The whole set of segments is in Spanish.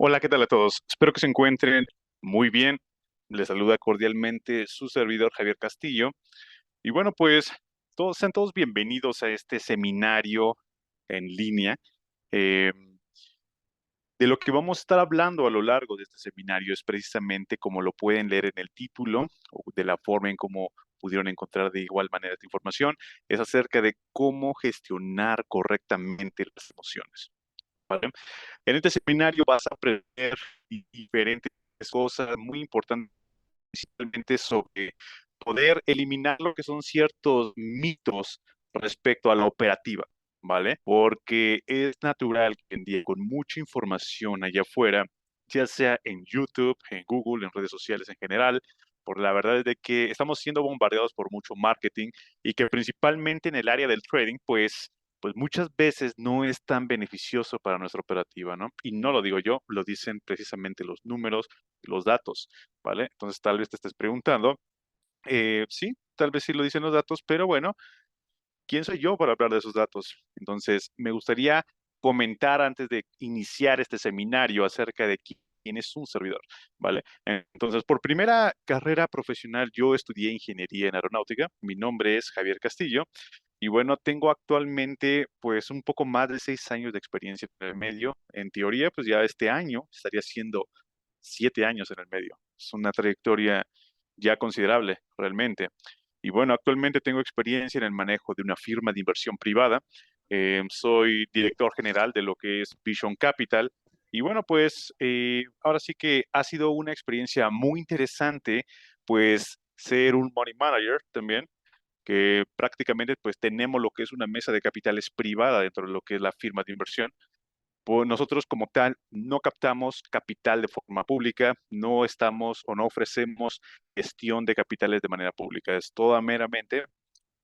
Hola, ¿qué tal a todos? Espero que se encuentren muy bien. Les saluda cordialmente su servidor Javier Castillo. Y bueno, pues sean todos bienvenidos a este seminario en línea. Eh, de lo que vamos a estar hablando a lo largo de este seminario es precisamente como lo pueden leer en el título, o de la forma en cómo pudieron encontrar de igual manera esta información, es acerca de cómo gestionar correctamente las emociones. ¿Vale? En este seminario vas a aprender diferentes cosas muy importantes, principalmente sobre poder eliminar lo que son ciertos mitos respecto a la operativa, ¿vale? Porque es natural que en día con mucha información allá afuera, ya sea en YouTube, en Google, en redes sociales en general, por la verdad es de que estamos siendo bombardeados por mucho marketing y que principalmente en el área del trading, pues muchas veces no es tan beneficioso para nuestra operativa, ¿no? Y no lo digo yo, lo dicen precisamente los números, los datos, ¿vale? Entonces tal vez te estés preguntando, sí, tal vez sí lo dicen los datos, pero bueno, ¿quién soy yo para hablar de esos datos? Entonces, me gustaría comentar antes de iniciar este seminario acerca de quién es un servidor, ¿vale? Entonces, por primera carrera profesional, yo estudié ingeniería en aeronáutica. Mi nombre es Javier Castillo y bueno, tengo actualmente pues un poco más de 6 años de experiencia en el medio. En teoría, pues ya este año estaría haciendo 7 años en el medio. Es una trayectoria ya considerable, realmente. Y bueno, actualmente tengo experiencia en el manejo de una firma de inversión privada. Soy director general de lo que es Vision Capital. Y bueno, pues ahora sí que ha sido una experiencia muy interesante, pues ser un money manager también, que prácticamente pues tenemos lo que es una mesa de capitales privada dentro de lo que es la firma de inversión. Pues nosotros como tal no captamos capital de forma pública, no estamos o no ofrecemos gestión de capitales de manera pública, es toda meramente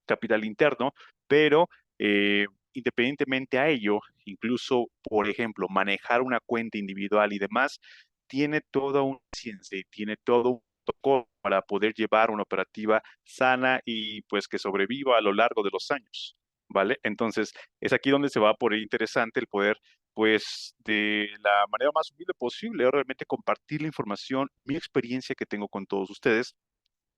capital interno, pero eh, independientemente a ello, incluso, por ejemplo, manejar una cuenta individual y demás, tiene toda una ciencia y tiene todo un protocolo para poder llevar una operativa sana y pues que sobreviva a lo largo de los años, ¿vale? Entonces, es aquí donde se va a poner interesante el poder, pues, de la manera más humilde posible, realmente compartir la información, mi experiencia que tengo con todos ustedes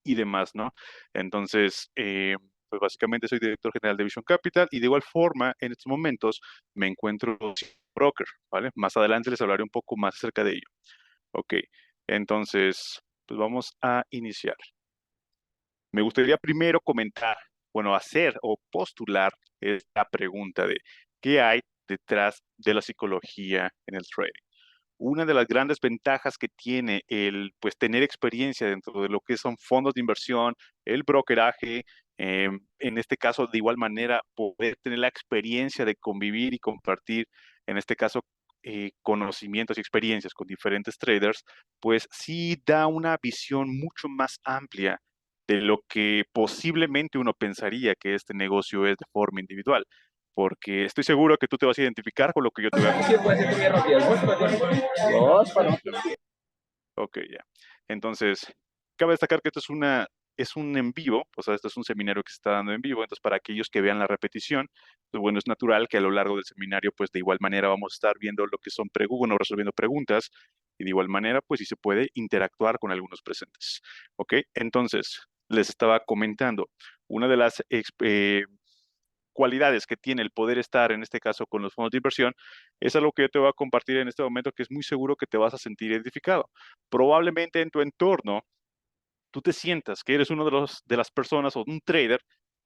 y demás, ¿no? Entonces, pues básicamente soy director general de Vision Capital y de igual forma, en estos momentos me encuentro siendo broker, ¿vale? Más adelante les hablaré un poco más acerca de ello. Ok, entonces, pues vamos a iniciar. Me gustaría primero comentar, bueno, hacer o postular esta pregunta de qué hay detrás de la psicología en el trading. Una de las grandes ventajas que tiene el pues tener experiencia dentro de lo que son fondos de inversión, el brokeraje, en este caso de igual manera poder tener la experiencia de convivir y compartir, en este caso conocimientos y experiencias con diferentes traders, pues sí da una visión mucho más amplia de lo que posiblemente uno pensaría que este negocio es de forma individual, porque estoy seguro que tú te vas a identificar con lo que yo te voy a Sí, comentar. puede ser muy rápido. Dos para... Ok, ya. Entonces, cabe destacar que esto es un en vivo, o sea, esto es un seminario que se está dando en vivo, entonces para aquellos que vean la repetición, pues bueno, es natural que a lo largo del seminario, pues de igual manera vamos a estar viendo lo que son bueno, resolviendo preguntas, y de igual manera, pues sí se puede interactuar con algunos presentes. Ok, entonces, les estaba comentando, una de las cualidades que tiene el poder estar, en este caso, con los fondos de inversión, es algo que yo te voy a compartir en este momento que es muy seguro que te vas a sentir identificado. Probablemente en tu entorno, tú te sientas que eres uno de las personas o un trader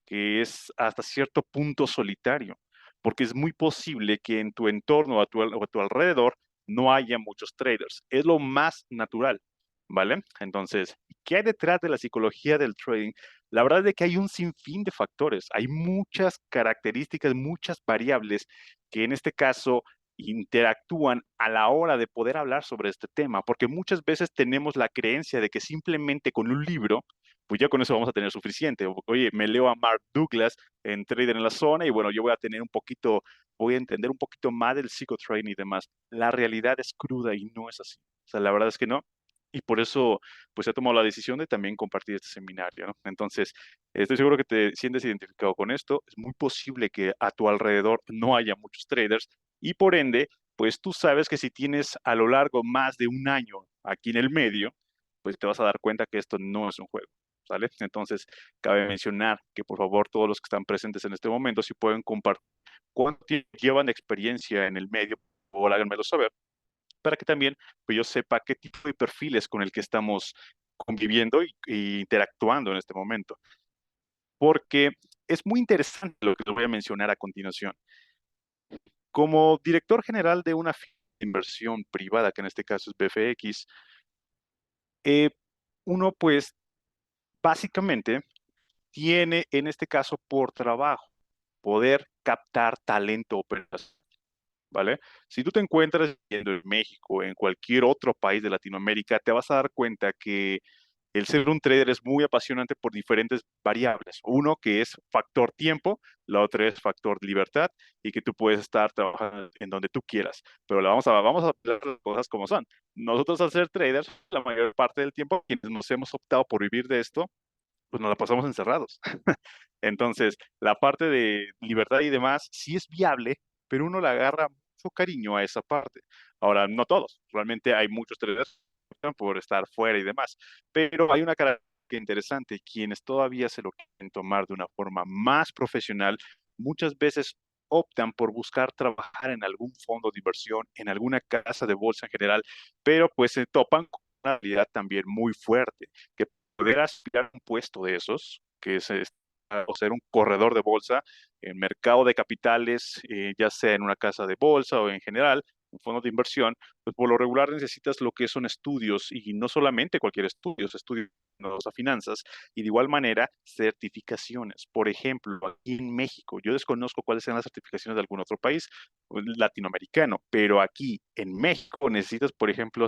que es hasta cierto punto solitario, porque es muy posible que en tu entorno o a tu alrededor no haya muchos traders. Es lo más natural, ¿vale? Entonces, ¿qué hay detrás de la psicología del trading? La verdad es que hay un sinfín de factores, hay muchas características, muchas variables que en este caso interactúan a la hora de poder hablar sobre este tema, porque muchas veces tenemos la creencia de que simplemente con un libro, pues ya con eso vamos a tener suficiente. Oye, me leo a Mark Douglas en Trader en la Zona y bueno, yo voy a tener un poquito, voy a entender un poquito más del psicotraining y demás. La realidad es cruda y no es así. O sea, la verdad es que no. Y por eso, pues he tomado la decisión de también compartir este seminario, ¿no? Entonces, estoy seguro que te sientes identificado con esto. Es muy posible que a tu alrededor no haya muchos traders y por ende pues tú sabes que si tienes a lo largo más de un año aquí en el medio, pues te vas a dar cuenta que esto no es un juego, ¿sale? Entonces, cabe mencionar que por favor todos los que están presentes en este momento, si pueden compartir cuánto tiempo llevan de experiencia en el medio, o háganmelo saber, para que también pues, yo sepa qué tipo de perfiles con el que estamos conviviendo y interactuando en este momento. Porque es muy interesante lo que les voy a mencionar a continuación. Como director general de una inversión privada, que en este caso es BFX, eh, uno pues básicamente tiene en este caso por trabajo poder captar talento operacional, ¿vale? Si tú te encuentras viviendo en México o en cualquier otro país de Latinoamérica, te vas a dar cuenta que el ser un trader es muy apasionante por diferentes variables. Uno que es factor tiempo, la otra es factor libertad y que tú puedes estar trabajando en donde tú quieras. Pero vamos a ver las cosas como son. Nosotros al ser traders, la mayor parte del tiempo, quienes nos hemos optado por vivir de esto, pues nos la pasamos encerrados. Entonces, la parte de libertad y demás sí es viable, pero uno le agarra mucho cariño a esa parte. Ahora, no todos, realmente hay muchos traders que optan por estar fuera y demás, pero hay una característica interesante, quienes todavía se lo quieren tomar de una forma más profesional, muchas veces optan por buscar trabajar en algún fondo de inversión, en alguna casa de bolsa en general, pero pues se topan con una realidad también muy fuerte, que poder aspirar a un puesto de esos, que es o ser un corredor de bolsa en mercado de capitales, ya sea en una casa de bolsa o en general, un fondo de inversión, pues por lo regular necesitas lo que son estudios y no solamente cualquier estudio, estudios a finanzas y de igual manera certificaciones. Por ejemplo, aquí en México, yo desconozco cuáles sean las certificaciones de algún otro país latinoamericano, pero aquí en México necesitas, por ejemplo,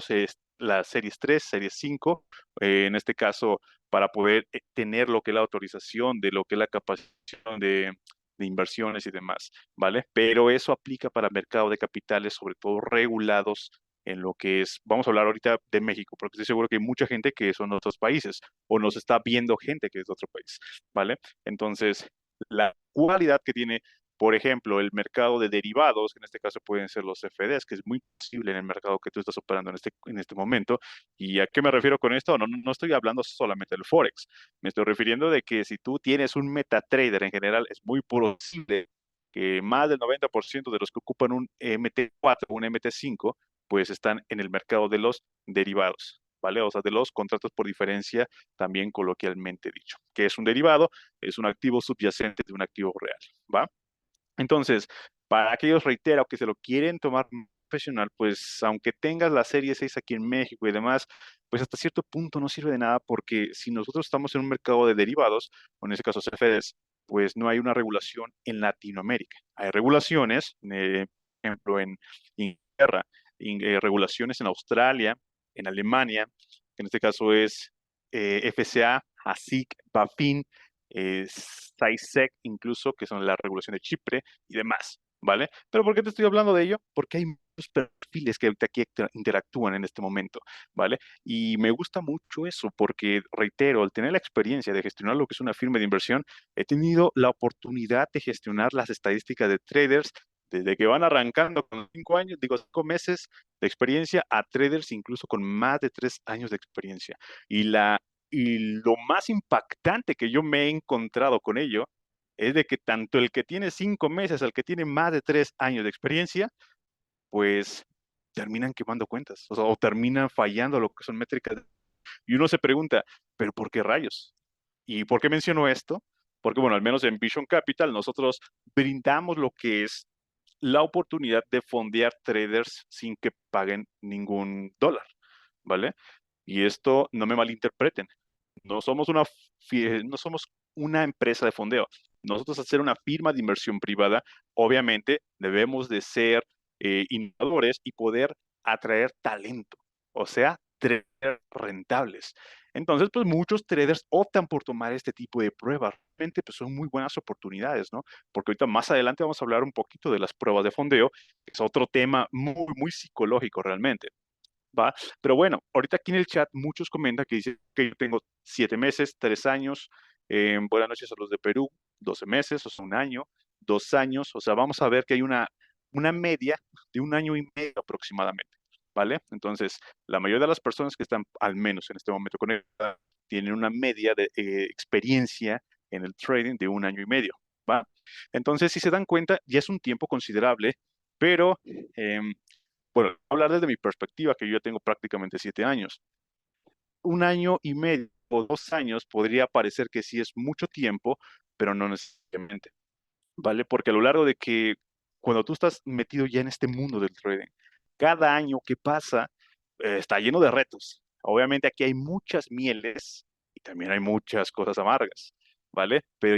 las series 3, series 5, en este caso para poder tener lo que es la autorización de lo que es la capacitación de inversiones y demás, ¿vale? Pero eso aplica para mercado de capitales, sobre todo regulados en lo que es, vamos a hablar ahorita de México, porque estoy seguro que hay mucha gente que son de otros países o nos está viendo gente que es de otro país, ¿vale? Entonces, la cualidad que tiene, por ejemplo, el mercado de derivados, que en este caso pueden ser los CFDs, que es muy posible en el mercado que tú estás operando en este momento. ¿Y a qué me refiero con esto? No estoy hablando solamente del Forex, me estoy refiriendo de que si tú tienes un MetaTrader en general, es muy posible que más del 90% de los que ocupan un MT4 o un MT5, pues están en el mercado de los derivados, ¿vale? O sea, de los contratos por diferencia, también coloquialmente dicho. ¿Qué es un derivado? Es un activo subyacente de un activo real, ¿va? Entonces, para aquellos, reitero, que se lo quieren tomar profesional, pues aunque tengas la serie 6 aquí en México y demás, pues hasta cierto punto no sirve de nada porque si nosotros estamos en un mercado de derivados, o en ese caso CFDs, pues no hay una regulación en Latinoamérica. Hay regulaciones, por ejemplo, en Inglaterra, regulaciones en Australia, en Alemania, que en este caso es FCA, ASIC, BaFin, SAISEC incluso, que son la regulación de Chipre y demás, ¿vale? Pero ¿por qué te estoy hablando de ello? Porque hay muchos perfiles que ahorita aquí interactúan en este momento, ¿vale? Y me gusta mucho eso porque, reitero, al tener la experiencia de gestionar lo que es una firma de inversión, he tenido la oportunidad de gestionar las estadísticas de traders desde que van arrancando con 5 años, digo 5 meses de experiencia, a traders incluso con más de 3 años de experiencia. Y lo más impactante que yo me he encontrado con ello es de que tanto el que tiene 5 meses al que tiene más de 3 años de experiencia, pues terminan quemando cuentas, o sea, o terminan fallando lo que son métricas. Y uno se pregunta, ¿pero por qué rayos? ¿Y por qué menciono esto? Porque, bueno, al menos en Vision Capital nosotros brindamos lo que es la oportunidad de fondear traders sin que paguen ningún dólar, ¿vale? Y esto no me malinterpreten. No somos una empresa de fondeo. Nosotros, al ser una firma de inversión privada, obviamente debemos de ser innovadores y poder atraer talento, o sea, traders rentables. Entonces, pues muchos traders optan por tomar este tipo de pruebas. Realmente, pues son muy buenas oportunidades, ¿no? Porque ahorita más adelante vamos a hablar un poquito de las pruebas de fondeo, que es otro tema muy, muy psicológico realmente. ¿Va? Pero bueno, ahorita aquí en el chat muchos comentan que dicen que yo tengo 7 meses, 3 años, buenas noches a los de Perú, 12 meses, o sea, un año, 2 años, o sea, vamos a ver que hay una media de un año y medio aproximadamente, ¿vale? Entonces, la mayoría de las personas que están, al menos en este momento conectadas, tienen una media de experiencia en el trading de un año y medio, ¿va? Entonces, si se dan cuenta, ya es un tiempo considerable, pero, bueno, hablar desde mi perspectiva, que yo ya tengo prácticamente 7 años. Un año y medio o 2 años podría parecer que sí es mucho tiempo, pero no necesariamente, ¿vale? Porque a lo largo de que cuando tú estás metido ya en este mundo del trading, cada año que pasa está lleno de retos. Obviamente aquí hay muchas mieles y también hay muchas cosas amargas, ¿vale? Pero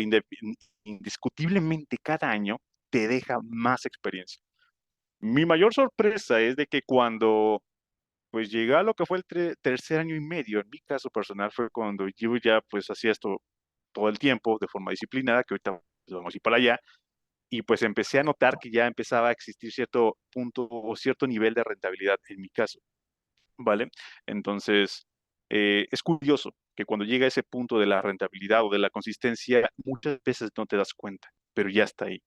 indiscutiblemente cada año te deja más experiencia. Mi mayor sorpresa es de que cuando pues llegué a lo que fue el tercer año y medio, en mi caso personal fue cuando yo ya pues hacía esto todo el tiempo de forma disciplinada, que ahorita pues, vamos a ir para allá, y pues empecé a notar que ya empezaba a existir cierto punto o cierto nivel de rentabilidad en mi caso, ¿vale? Entonces, es curioso que cuando llega ese punto de la rentabilidad o de la consistencia, muchas veces no te das cuenta, pero ya está ahí.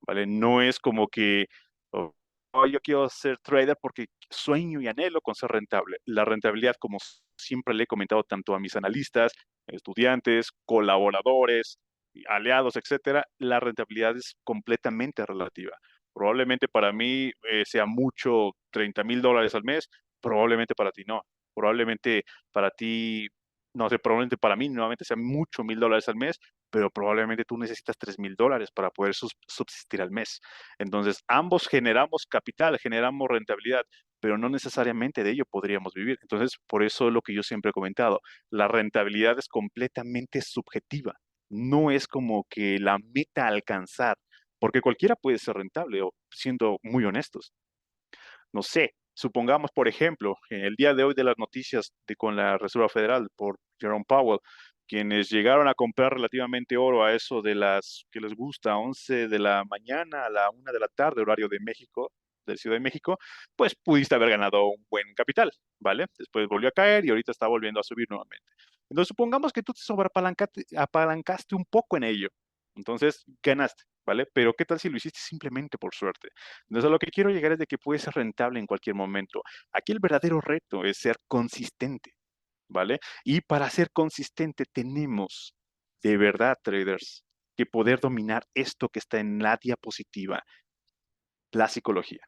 ¿Vale? No es como que, oh, oh, yo quiero ser trader porque sueño y anhelo con ser rentable. La rentabilidad, como siempre le he comentado tanto a mis analistas, estudiantes, colaboradores, aliados, etcétera, la rentabilidad es completamente relativa. Probablemente para mí sea mucho $30,000 al mes, probablemente para ti no. Probablemente para ti, no sé, probablemente para mí nuevamente sea mucho $1,000 al mes, pero probablemente tú necesitas $3,000 para poder subsistir al mes. Entonces, ambos generamos capital, generamos rentabilidad, pero no necesariamente de ello podríamos vivir. Entonces, por eso es lo que yo siempre he comentado, la rentabilidad es completamente subjetiva, no es como que la meta a alcanzar, porque cualquiera puede ser rentable, o siendo muy honestos. No sé, supongamos, por ejemplo, en el día de hoy de las noticias con la Reserva Federal por Jerome Powell, quienes llegaron a comprar relativamente oro a eso de las que les gusta, 11 de la mañana a la 1 de la tarde, horario de México, de Ciudad de México, pues pudiste haber ganado un buen capital, ¿vale? Después volvió a caer y ahorita está volviendo a subir nuevamente. Entonces, supongamos que tú te apalancaste un poco en ello. Entonces, ganaste, ¿vale? Pero ¿qué tal si lo hiciste simplemente por suerte? Entonces, a lo que quiero llegar es de que puede ser rentable en cualquier momento. Aquí el verdadero reto es ser consistente, ¿vale? Y para ser consistente tenemos, de verdad, traders, que poder dominar esto que está en la diapositiva, la psicología.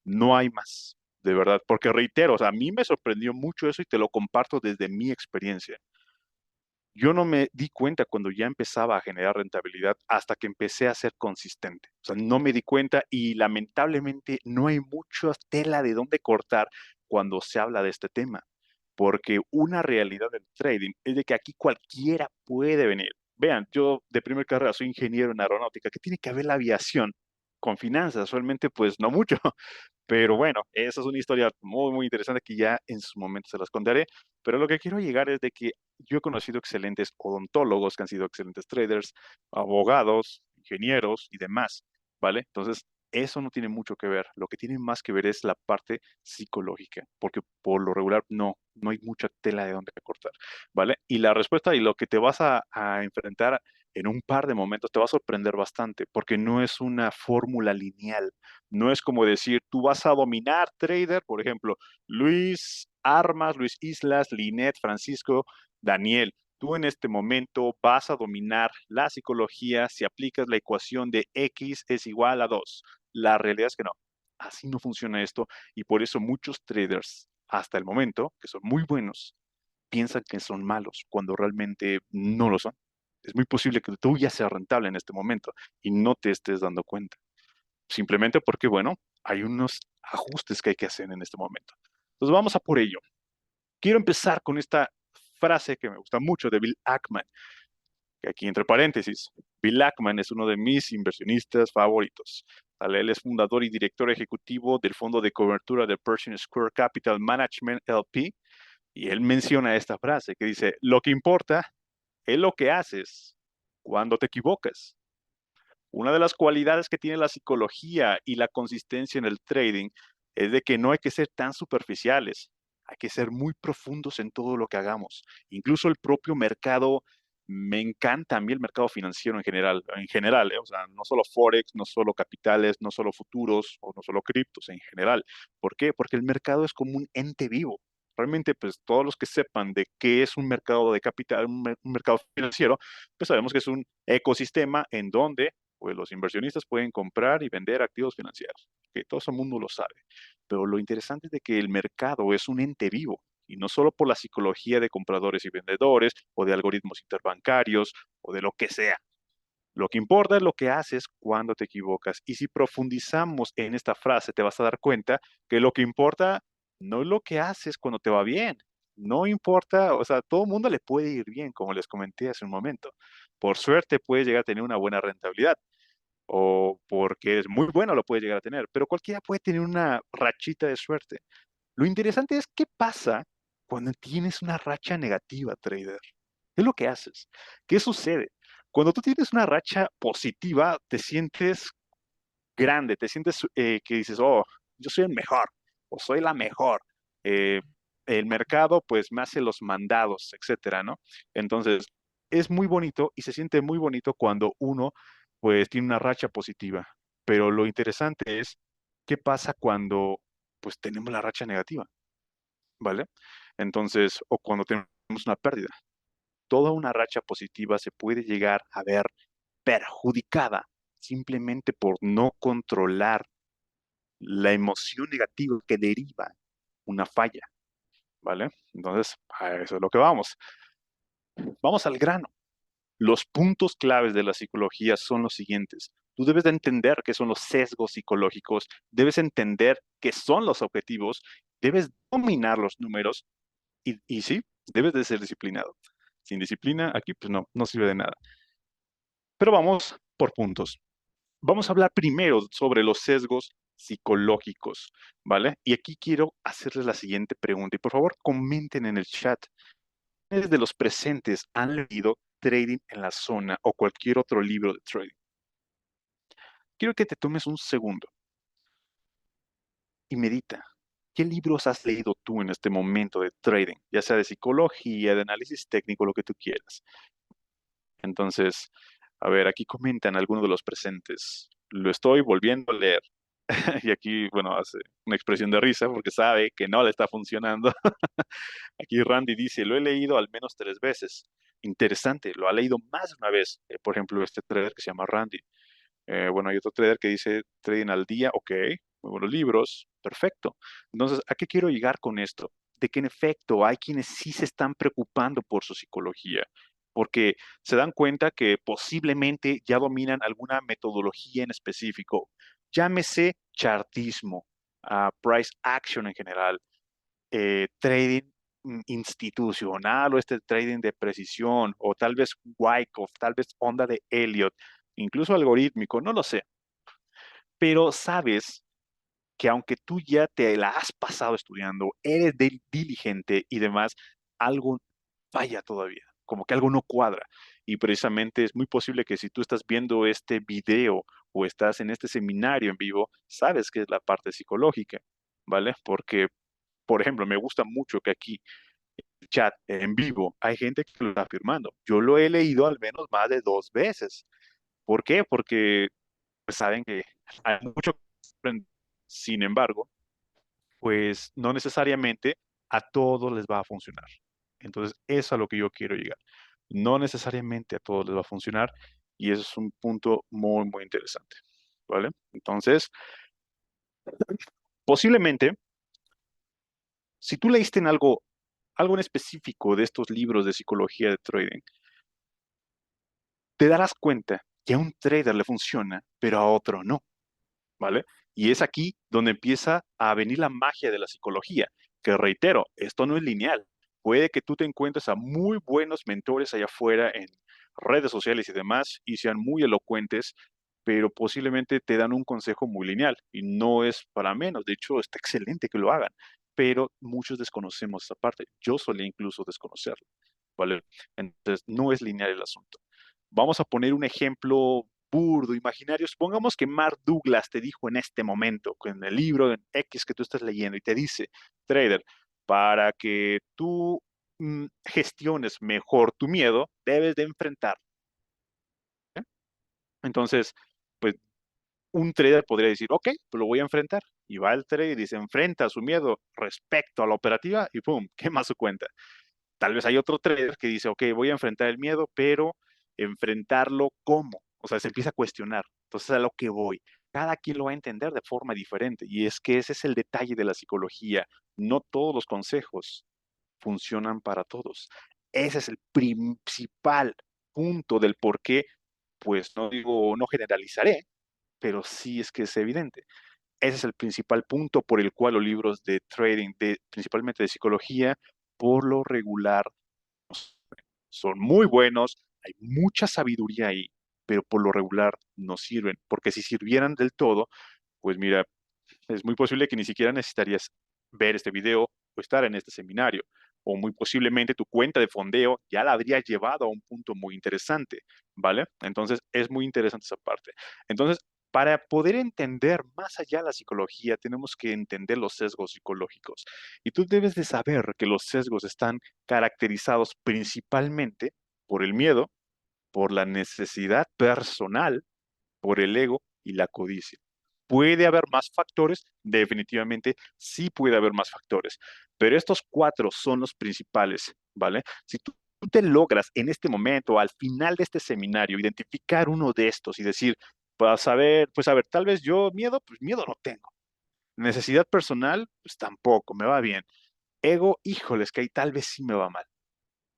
No hay más, de verdad, porque reitero, o sea, a mí me sorprendió mucho eso y te lo comparto desde mi experiencia. Yo no me di cuenta cuando ya empezaba a generar rentabilidad hasta que empecé a ser consistente. O sea, no me di cuenta y lamentablemente no hay mucha tela de dónde cortar cuando se habla de este tema, porque una realidad del trading es de que aquí cualquiera puede venir. Vean, yo de primer carrera soy ingeniero en aeronáutica. ¿Qué tiene que ver la aviación con finanzas? Realmente, pues no mucho. Pero bueno, esa es una historia muy, muy interesante que ya en su momento se las contaré. Pero lo que quiero llegar es de que yo he conocido excelentes odontólogos que han sido excelentes traders, abogados, ingenieros y demás, ¿vale? Entonces, eso no tiene mucho que ver. Lo que tiene más que ver es la parte psicológica, porque por lo regular no hay mucha tela de donde cortar, ¿vale? Y la respuesta y lo que te vas a enfrentar en un par de momentos te va a sorprender bastante, porque no es una fórmula lineal. No es como decir, tú vas a dominar trader, por ejemplo, Luis Armas, Luis Islas, Linet, Francisco, Daniel. Tú en este momento vas a dominar la psicología si aplicas la ecuación de X es igual a 2. La realidad es que no. Así no funciona esto y por eso muchos traders hasta el momento, que son muy buenos, piensan que son malos cuando realmente no lo son. Es muy posible que tú ya seas rentable en este momento y no te estés dando cuenta. Simplemente porque, bueno, hay unos ajustes que hay que hacer en este momento. Entonces vamos a por ello. Quiero empezar con esta frase que me gusta mucho de Bill Ackman, que aquí entre paréntesis, Bill Ackman es uno de mis inversionistas favoritos. ¿Vale? Él es fundador y director ejecutivo del fondo de cobertura de Pershing Square Capital Management LP, y él menciona esta frase que dice, lo que importa es lo que haces cuando te equivocas. Una de las cualidades que tiene la psicología y la consistencia en el trading es de que no hay que ser tan superficiales, hay que ser muy profundos en todo lo que hagamos. Incluso el propio mercado Me encanta a mí el mercado financiero en general, ¿eh? O sea, no solo Forex, no solo capitales, no solo futuros o no solo criptos, en general. ¿Por qué? Porque el mercado es como un ente vivo. Realmente, pues todos los que sepan de qué es un mercado de capital, un mercado financiero, pues sabemos que es un ecosistema en donde pues, los inversionistas pueden comprar y vender activos financieros, que todo el mundo lo sabe. Pero lo interesante es de que el mercado es un ente vivo y no solo por la psicología de compradores y vendedores o de algoritmos interbancarios o de lo que sea. Lo que importa es lo que haces cuando te equivocas. Y si profundizamos en esta frase, te vas a dar cuenta que lo que importa no es lo que haces cuando te va bien. No importa, o sea, todo el mundo le puede ir bien, como les comenté hace un momento. Por suerte puedes llegar a tener una buena rentabilidad o porque es muy bueno lo puedes llegar a tener, pero cualquiera puede tener una rachita de suerte. Lo interesante es qué pasa cuando tienes una racha negativa, trader. ¿Qué es lo que haces? ¿Qué sucede? Cuando tú tienes una racha positiva, te sientes grande, te sientes que dices, oh, yo soy el mejor o soy la mejor. Eh, el mercado pues me hace los mandados, etcétera, ¿no? Entonces, es muy bonito y se siente muy bonito cuando uno pues tiene una racha positiva. Pero lo interesante es qué pasa cuando pues tenemos la racha negativa. ¿Vale? Entonces, o cuando tenemos una pérdida, toda una racha positiva se puede llegar a ver perjudicada simplemente por no controlar la emoción negativa que deriva una falla, ¿vale? Entonces, a eso es lo que vamos. Vamos al grano. Los puntos claves de la psicología son los siguientes. Tú debes de entender qué son los sesgos psicológicos, debes entender qué son los objetivos, debes dominar los números y sí, debes de ser disciplinado. Sin disciplina, aquí pues no sirve de nada. Pero vamos por puntos. Vamos a hablar primero sobre los sesgos psicológicos, ¿vale? Y aquí quiero hacerles la siguiente pregunta y por favor comenten en el chat. ¿Quiénes de los presentes han leído Trading en la Zona o cualquier otro libro de trading? Quiero que te tomes un segundo y medita. ¿Qué libros has leído tú en este momento de trading? Ya sea de psicología, de análisis técnico, lo que tú quieras. Entonces, a ver, aquí comentan algunos de los presentes. Lo estoy volviendo a leer. Y aquí, bueno, hace una expresión de risa porque sabe que no le está funcionando. Aquí Randy dice, lo he leído al menos 3 veces. Interesante, lo ha leído más de una vez. Por ejemplo, este trader que se llama Randy. Bueno, hay otro trader que dice trading al día, ok, muy buenos libros, perfecto. Entonces, ¿a qué quiero llegar con esto? De que en efecto hay quienes sí se están preocupando por su psicología, porque se dan cuenta que posiblemente ya dominan alguna metodología en específico, llámese chartismo, price action en general, trading institucional o este trading de precisión, o tal vez Wyckoff, tal vez onda de Elliott, incluso algorítmico, no lo sé, pero sabes que aunque tú ya te la has pasado estudiando, eres diligente y demás, algo falla todavía, como que algo no cuadra. Y precisamente es muy posible que si tú estás viendo este video o estás en este seminario en vivo, sabes que es la parte psicológica, ¿vale? Porque, por ejemplo, me gusta mucho que aquí chat en vivo, hay gente que lo está afirmando. Yo lo he leído al menos más de 2 veces. ¿Por qué? Porque pues, saben que hay mucho que aprender. Sin embargo, pues no necesariamente a todos les va a funcionar. Entonces, eso es a lo que yo quiero llegar. No necesariamente a todos les va a funcionar y eso es un punto muy, muy interesante. ¿Vale? Entonces, posiblemente, si tú leíste en algo en específico de estos libros de psicología de trading, te darás cuenta que a un trader le funciona, pero a otro no, ¿vale? Y es aquí donde empieza a venir la magia de la psicología, que reitero, esto no es lineal. Puede que tú te encuentres a muy buenos mentores allá afuera en redes sociales y demás y sean muy elocuentes, pero posiblemente te dan un consejo muy lineal y no es para menos. De hecho, está excelente que lo hagan, pero muchos desconocemos esa parte. Yo solía incluso desconocerlo, ¿vale? Entonces, no es lineal el asunto. Vamos a poner un ejemplo burdo, imaginario. Supongamos que Mark Douglas te dijo en este momento, en el libro en X que tú estás leyendo, y te dice, trader, para que tú gestiones mejor tu miedo, debes de enfrentar. ¿Eh? Entonces, pues un trader podría decir, ok, pues lo voy a enfrentar. Y va el trader y se enfrenta a su miedo respecto a la operativa y ¡pum! Quema su cuenta. Tal vez hay otro trader que dice, ok, voy a enfrentar el miedo, pero enfrentarlo ¿cómo? O sea, se empieza a cuestionar. Entonces, a lo que voy. Cada quien lo va a entender de forma diferente. Y es que ese es el detalle de la psicología. No todos los consejos funcionan para todos. Ese es el principal punto del por qué, pues no digo, no generalizaré, pero sí es que es evidente. Ese es el principal punto por el cual los libros de trading, principalmente de psicología, por lo regular son muy buenos, hay mucha sabiduría ahí, pero por lo regular no sirven, porque si sirvieran del todo, pues mira, es muy posible que ni siquiera necesitarías ver este video o estar en este seminario, o muy posiblemente tu cuenta de fondeo ya la habría llevado a un punto muy interesante, ¿vale? Entonces es muy interesante esa parte. Entonces, para poder entender más allá la psicología, tenemos que entender los sesgos psicológicos. Y tú debes de saber que los sesgos están caracterizados principalmente por el miedo, por la necesidad personal, por el ego y la codicia. ¿Puede haber más factores? Definitivamente sí puede haber más factores, pero estos cuatro son los principales, ¿vale? Si tú te logras en este momento, al final de este seminario, identificar uno de estos y decir, pues a ver, tal vez yo miedo, pues miedo no tengo. Necesidad personal, pues tampoco, me va bien. Ego, híjoles, que ahí tal vez sí me va mal.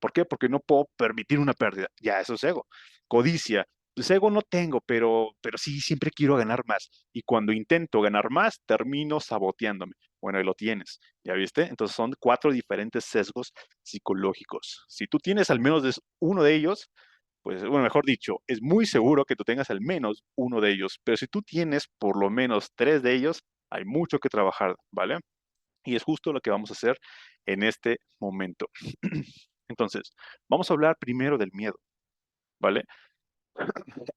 ¿Por qué? Porque no puedo permitir una pérdida. Ya, eso es ego. Codicia. Pues ego no tengo, pero sí, siempre quiero ganar más. Y cuando intento ganar más, termino saboteándome. Bueno, ahí lo tienes. ¿Ya viste? Entonces son cuatro diferentes sesgos psicológicos. Si tú tienes al menos uno de ellos, pues, bueno, mejor dicho, es muy seguro que tú tengas al menos uno de ellos. Pero si tú tienes por lo menos tres de ellos, hay mucho que trabajar, ¿vale? Y es justo lo que vamos a hacer en este momento. Entonces, vamos a hablar primero del miedo, ¿vale?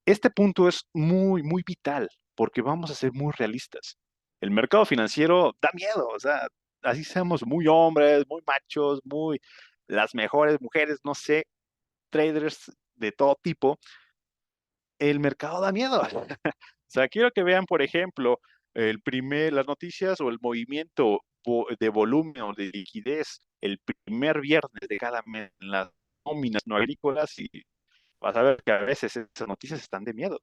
Este punto es muy, muy vital porque vamos a ser muy realistas. El mercado financiero da miedo, o sea, así seamos muy hombres, muy machos, muy las mejores mujeres, no sé, traders de todo tipo, el mercado da miedo. O sea, quiero que vean, por ejemplo, las noticias o el movimiento de volumen o de liquidez el primer viernes de cada mes en las nóminas no agrícolas y vas a ver que a veces esas noticias están de miedo,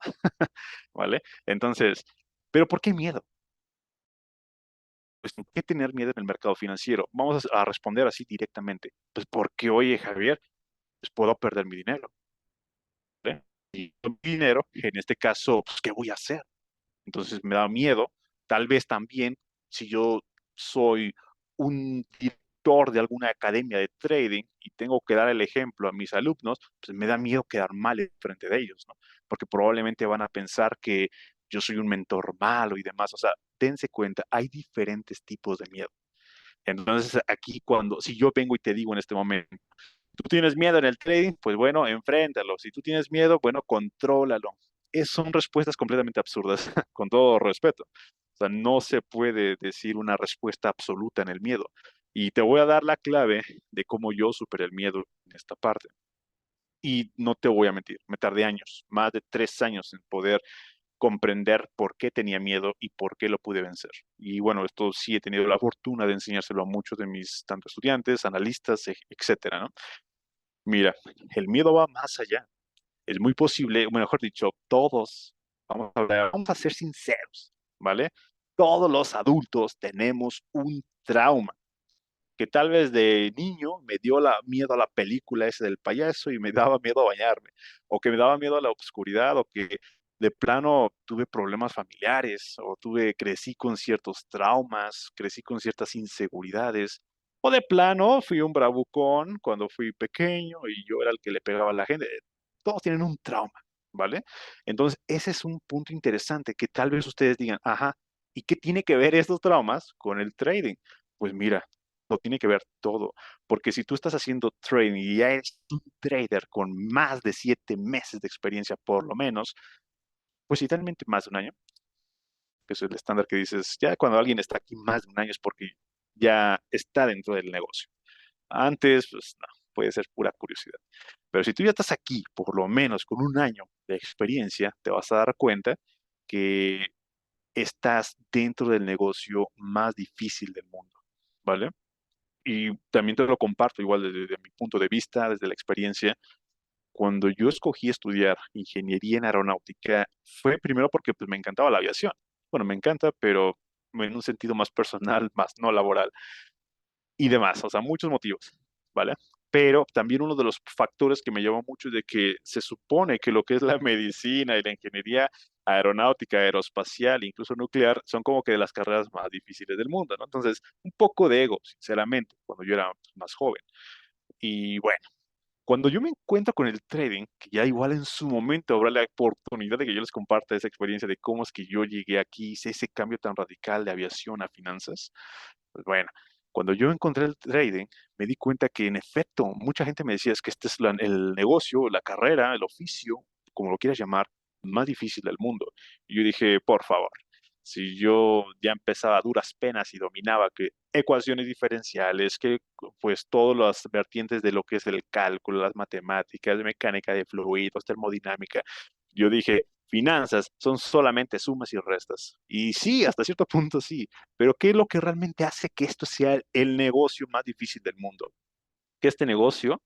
¿vale? Entonces, ¿pero por qué miedo? Pues, ¿por qué tener miedo en el mercado financiero? Vamos a responder así directamente. Pues porque, oye, Javier, pues puedo perder mi dinero, ¿eh? Y mi dinero, en este caso, pues, ¿qué voy a hacer? Entonces me da miedo. Tal vez también, si yo soy un director de alguna academia de trading y tengo que dar el ejemplo a mis alumnos, pues me da miedo quedar mal frente de ellos, ¿no? Porque probablemente van a pensar que yo soy un mentor malo y demás. O sea, dense cuenta, hay diferentes tipos de miedo. Entonces, aquí si yo vengo y te digo en este momento, tú tienes miedo en el trading, pues bueno, enfréntalo. Si tú tienes miedo, bueno, contrólalo. Son respuestas completamente absurdas, con todo respeto. O sea, no se puede decir una respuesta absoluta en el miedo. Y te voy a dar la clave de cómo yo superé el miedo en esta parte. Y no te voy a mentir, me tardé años, más de 3 años en poder comprender por qué tenía miedo y por qué lo pude vencer. Y bueno, esto sí he tenido la fortuna de enseñárselo a muchos de mis tanto estudiantes, analistas, etcétera, ¿no? Mira, el miedo va más allá. Es muy posible, o mejor dicho, todos, vamos a ser sinceros, ¿vale? Todos los adultos tenemos un trauma que tal vez de niño me dio miedo a la película ese del payaso y me daba miedo a bañarme, o que me daba miedo a la oscuridad, o que de plano tuve problemas familiares, o crecí con ciertos traumas, crecí con ciertas inseguridades, o de plano fui un bravucón cuando fui pequeño y yo era el que le pegaba a la gente. Todos tienen un trauma, ¿vale? Entonces, ese es un punto interesante que tal vez ustedes digan, ajá, ¿y qué tiene que ver estos traumas con el trading? Pues mira, lo tiene que ver todo, porque si tú estás haciendo trading y ya eres un trader con más de 7 meses de experiencia por lo menos, pues idealmente más de un año, que es el estándar que dices, ya cuando alguien está aquí más de un año es porque ya está dentro del negocio. Antes, pues no, puede ser pura curiosidad. Pero si tú ya estás aquí, por lo menos con un año de experiencia, te vas a dar cuenta que estás dentro del negocio más difícil del mundo, ¿vale? Y también te lo comparto igual desde mi punto de vista, desde la experiencia. Cuando yo escogí estudiar ingeniería en aeronáutica, fue primero porque pues, me encantaba la aviación. Bueno, me encanta, pero en un sentido más personal, más no laboral y demás, o sea, muchos motivos, ¿vale? Pero también uno de los factores que me llevó mucho es de que se supone que lo que es la medicina y la ingeniería aeronáutica, aeroespacial, incluso nuclear, son como que de las carreras más difíciles del mundo, ¿no? Entonces, un poco de ego, sinceramente, cuando yo era más joven. Y bueno, cuando yo me encuentro con el trading, que ya igual en su momento habrá la oportunidad de que yo les comparta esa experiencia de cómo es que yo llegué aquí, hice ese cambio tan radical de aviación a finanzas, pues bueno, cuando yo encontré el trading, me di cuenta que en efecto, mucha gente me decía, es que este es el negocio, la carrera, el oficio, como lo quieras llamar, más difícil del mundo. Y yo dije, por favor, si yo ya empezaba a duras penas y dominaba que ecuaciones diferenciales, que pues todas las vertientes de lo que es el cálculo, las matemáticas, mecánica de fluidos, termodinámica, yo dije, finanzas son solamente sumas y restas. Y sí, hasta cierto punto sí, pero ¿qué es lo que realmente hace que esto sea el negocio más difícil del mundo? Que este negocio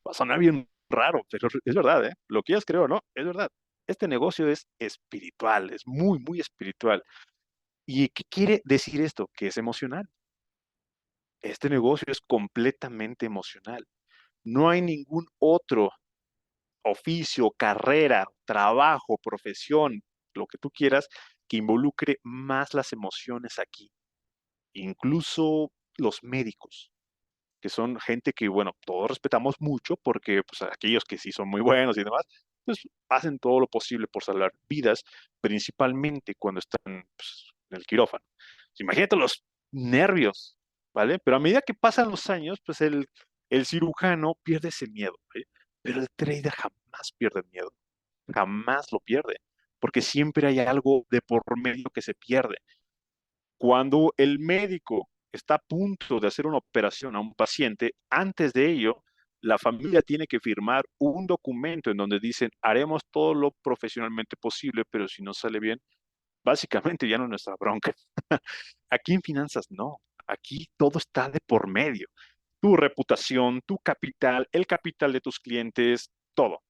va a sonar bien raro, pero es verdad, ¿eh? Lo que ellas creo, ¿no? Es verdad. Este negocio es espiritual, es muy, muy espiritual. ¿Y qué quiere decir esto? Que es emocional. Este negocio es completamente emocional. No hay ningún otro oficio, carrera, trabajo, profesión, lo que tú quieras, que involucre más las emociones aquí. Incluso los médicos, que son gente que, bueno, todos respetamos mucho porque pues, aquellos que sí son muy buenos y demás, pues hacen todo lo posible por salvar vidas, principalmente cuando están pues, en el quirófano. Imagínate los nervios, ¿vale? Pero a medida que pasan los años, pues el cirujano pierde ese miedo, ¿vale? Pero el trader jamás pierde el miedo, jamás lo pierde, porque siempre hay algo de por medio que se pierde. Cuando el médico está a punto de hacer una operación a un paciente, antes de ello, la familia tiene que firmar un documento en donde dicen, haremos todo lo profesionalmente posible, pero si no sale bien, básicamente ya no es nuestra bronca. Aquí en finanzas no, aquí todo está de por medio. Tu reputación, tu capital, el capital de tus clientes, todo,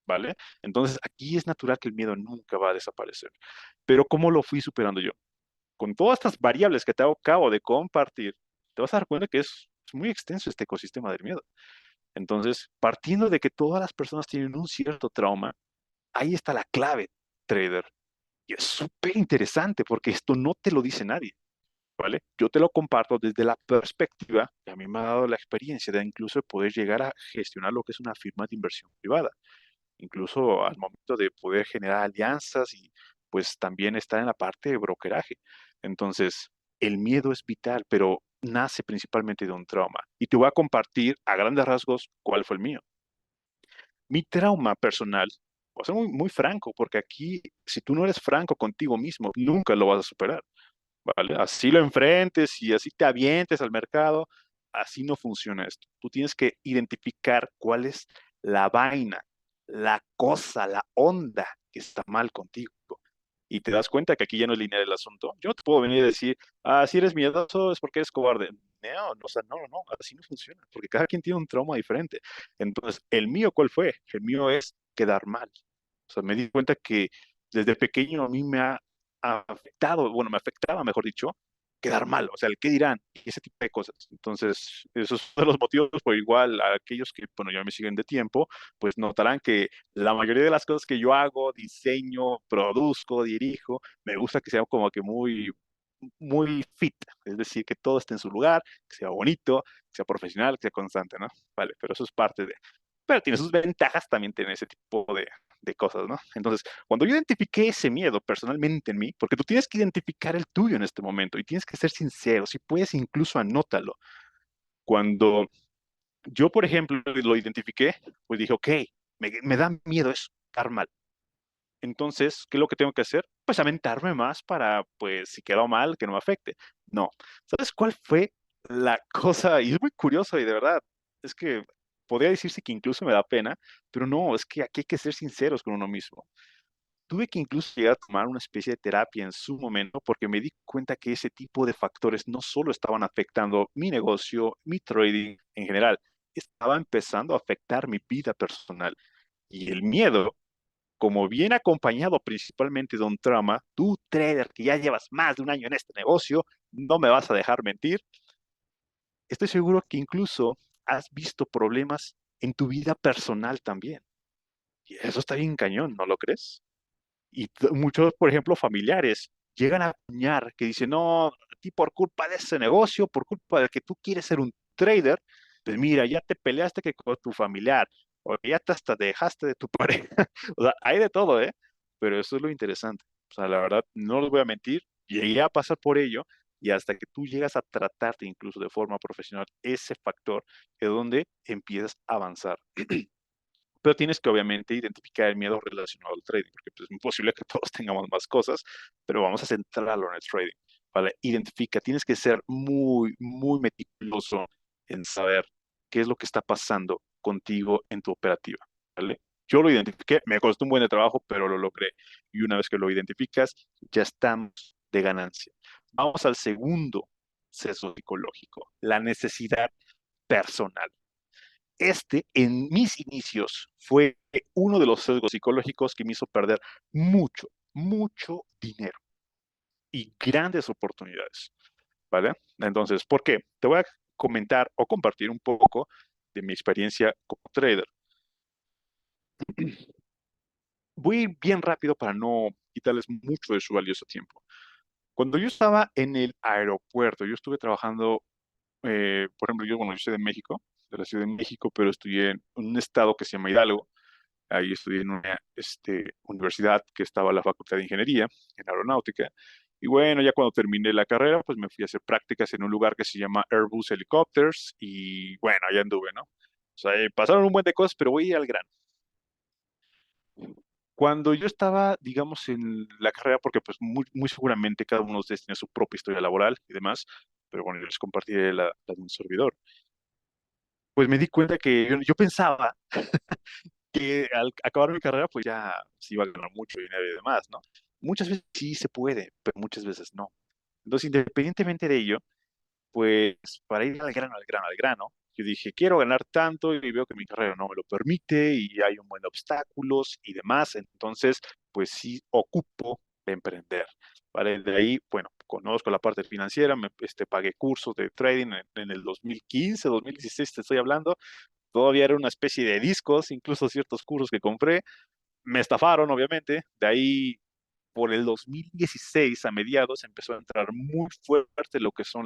¿vale? Entonces aquí es natural que el miedo nunca va a desaparecer. Pero ¿cómo lo fui superando yo? Con todas estas variables que te acabo de compartir, te vas a dar cuenta que es muy extenso este ecosistema del miedo. Entonces, partiendo de que todas las personas tienen un cierto trauma, ahí está la clave, trader. Y es súper interesante porque esto no te lo dice nadie, ¿vale? Yo te lo comparto desde la perspectiva que a mí me ha dado la experiencia de incluso poder llegar a gestionar lo que es una firma de inversión privada, incluso al momento de poder generar alianzas y pues también estar en la parte de brokeraje. Entonces, el miedo es vital, pero nace principalmente de un trauma. Y te voy a compartir a grandes rasgos cuál fue el mío. Mi trauma personal, voy a ser muy, muy franco, porque aquí, si tú no eres franco contigo mismo, nunca lo vas a superar, ¿vale? Así lo enfrentes y así te avientes al mercado, así no funciona esto. Tú tienes que identificar cuál es la vaina, la cosa, la onda que está mal contigo. Y te das cuenta que aquí ya no es lineal el asunto. Yo no te puedo venir a decir, ah, si eres miedoso es porque eres cobarde. No, no, o sea, no, no, no, así no funciona, porque cada quien tiene un trauma diferente. Entonces, el mío, ¿cuál fue? El mío es quedar mal. O sea, me di cuenta que desde pequeño a mí me ha afectado, bueno, me afectaba, mejor dicho, quedar mal, o sea, el qué dirán, y ese tipo de cosas. Entonces, esos son los motivos, por igual, a aquellos que, bueno, ya me siguen de tiempo, pues notarán que la mayoría de las cosas que yo hago, diseño, produzco, dirijo, me gusta que sea como que muy, muy fit, es decir, que todo esté en su lugar, que sea bonito, que sea profesional, que sea constante, ¿no? Vale, pero eso es parte de... Pero tiene sus ventajas también tener ese tipo de cosas, ¿no? Entonces, cuando yo identifiqué ese miedo personalmente en mí, porque tú tienes que identificar el tuyo en este momento y tienes que ser sincero, si puedes incluso anótalo. Cuando yo, por ejemplo, lo identifiqué, pues dije, ok, me da miedo eso, estar mal. Entonces, ¿qué es lo que tengo que hacer? Pues aventarme más para, pues, si quedó mal, que no me afecte. No. ¿Sabes cuál fue? la cosa, y es muy curioso y de verdad, es que podría decirse que incluso me da pena, pero no, es que aquí hay que ser sinceros con uno mismo. Tuve que incluso llegar a tomar una especie de terapia en su momento porque me di cuenta que ese tipo de factores no solo estaban afectando mi negocio, mi trading en general, estaba empezando a afectar mi vida personal. Y el miedo, como viene acompañado principalmente de un trauma, tú trader que ya llevas más de un año en este negocio, no me vas a dejar mentir, estoy seguro que incluso has visto problemas en tu vida personal también. Y eso está bien cañón, ¿no lo crees? Y muchos, por ejemplo, familiares llegan a acuñar que dicen, no, a ti por culpa de ese negocio, por culpa de que tú quieres ser un trader, pues mira, ya te peleaste que con tu familiar, o ya te hasta dejaste de tu pareja. O sea, hay de todo, ¿eh? Pero eso es lo interesante. O sea, la verdad, no les voy a mentir, llegué a pasar por ello y hasta que tú llegas a tratarte incluso de forma profesional, ese factor es donde empiezas a avanzar. Pero tienes que obviamente identificar el miedo relacionado al trading, porque pues, es imposible que todos tengamos más cosas, pero vamos a centrarlo en el trading, ¿vale? Identifica, tienes que ser muy, muy meticuloso en saber qué es lo que está pasando contigo en tu operativa, ¿vale? Yo lo identifiqué, me costó un buen de trabajo, pero lo logré. Y una vez que lo identificas, ya estamos de ganancia. Vamos al segundo sesgo psicológico, la necesidad personal. Este, en mis inicios, fue uno de los sesgos psicológicos que me hizo perder mucho, mucho dinero y grandes oportunidades, ¿vale? Entonces, ¿por qué? Te voy a comentar o compartir un poco de mi experiencia como trader. Voy a ir bien rápido para no quitarles mucho de su valioso tiempo. Cuando yo estaba en el aeropuerto, yo estuve trabajando, por ejemplo, yo soy de México, de la Ciudad de México, pero estudié en un estado que se llama Hidalgo. Ahí estudié en una universidad que estaba la Facultad de Ingeniería, en Aeronáutica. Y bueno, ya cuando terminé la carrera, pues me fui a hacer prácticas en un lugar que se llama Airbus Helicopters y bueno, allá anduve, ¿no? O sea, pasaron un buen de cosas, pero voy al grano. Cuando yo estaba, digamos, en la carrera, porque pues muy, muy seguramente cada uno de ustedes tiene su propia historia laboral y demás, pero bueno, yo les compartiré la de un servidor, pues me di cuenta que yo pensaba que al acabar mi carrera, pues ya se iba a ganar mucho dinero y demás, ¿no? Muchas veces sí se puede, pero muchas veces no. Entonces, independientemente de ello, pues para ir al grano, al grano, al grano, yo dije, quiero ganar tanto y veo que mi carrera no me lo permite y hay un buen de obstáculos y demás. Entonces, pues sí ocupo de emprender. ¿Vale? De ahí, bueno, conozco la parte financiera, pagué cursos de trading en el 2015, 2016, te estoy hablando. Todavía era una especie de discos, incluso ciertos cursos que compré. Me estafaron, obviamente. De ahí, por el 2016, a mediados, empezó a entrar muy fuerte lo que son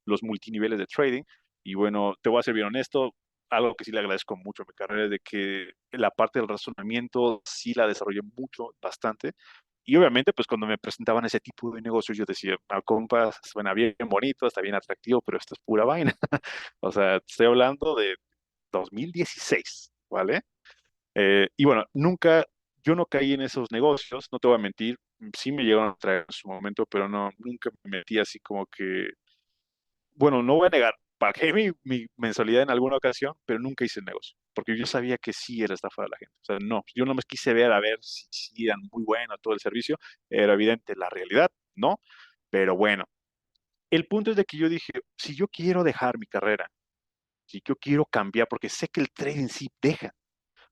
los multiniveles de trading. Y bueno, te voy a ser bien honesto, algo que sí le agradezco mucho a mi carrera es de que la parte del razonamiento sí la desarrollé mucho, bastante. Y obviamente, pues cuando me presentaban ese tipo de negocios, yo decía, ah, compa, suena bien bonito, está bien atractivo, pero esto es pura vaina. O sea, estoy hablando de 2016, ¿vale? Y bueno, yo no caí en esos negocios, no te voy a mentir, sí me llegaron a traer en su momento, pero no, nunca me metí así como que, bueno, no voy a negar, pagué mi mensualidad en alguna ocasión, pero nunca hice el negocio, porque yo sabía que sí era estafa de la gente. O sea, no, yo no me quise ver a ver si eran muy buenos todo el servicio, era evidente la realidad, ¿no? Pero bueno, el punto es de que yo dije, si yo quiero dejar mi carrera, si yo quiero cambiar, porque sé que el trading sí deja,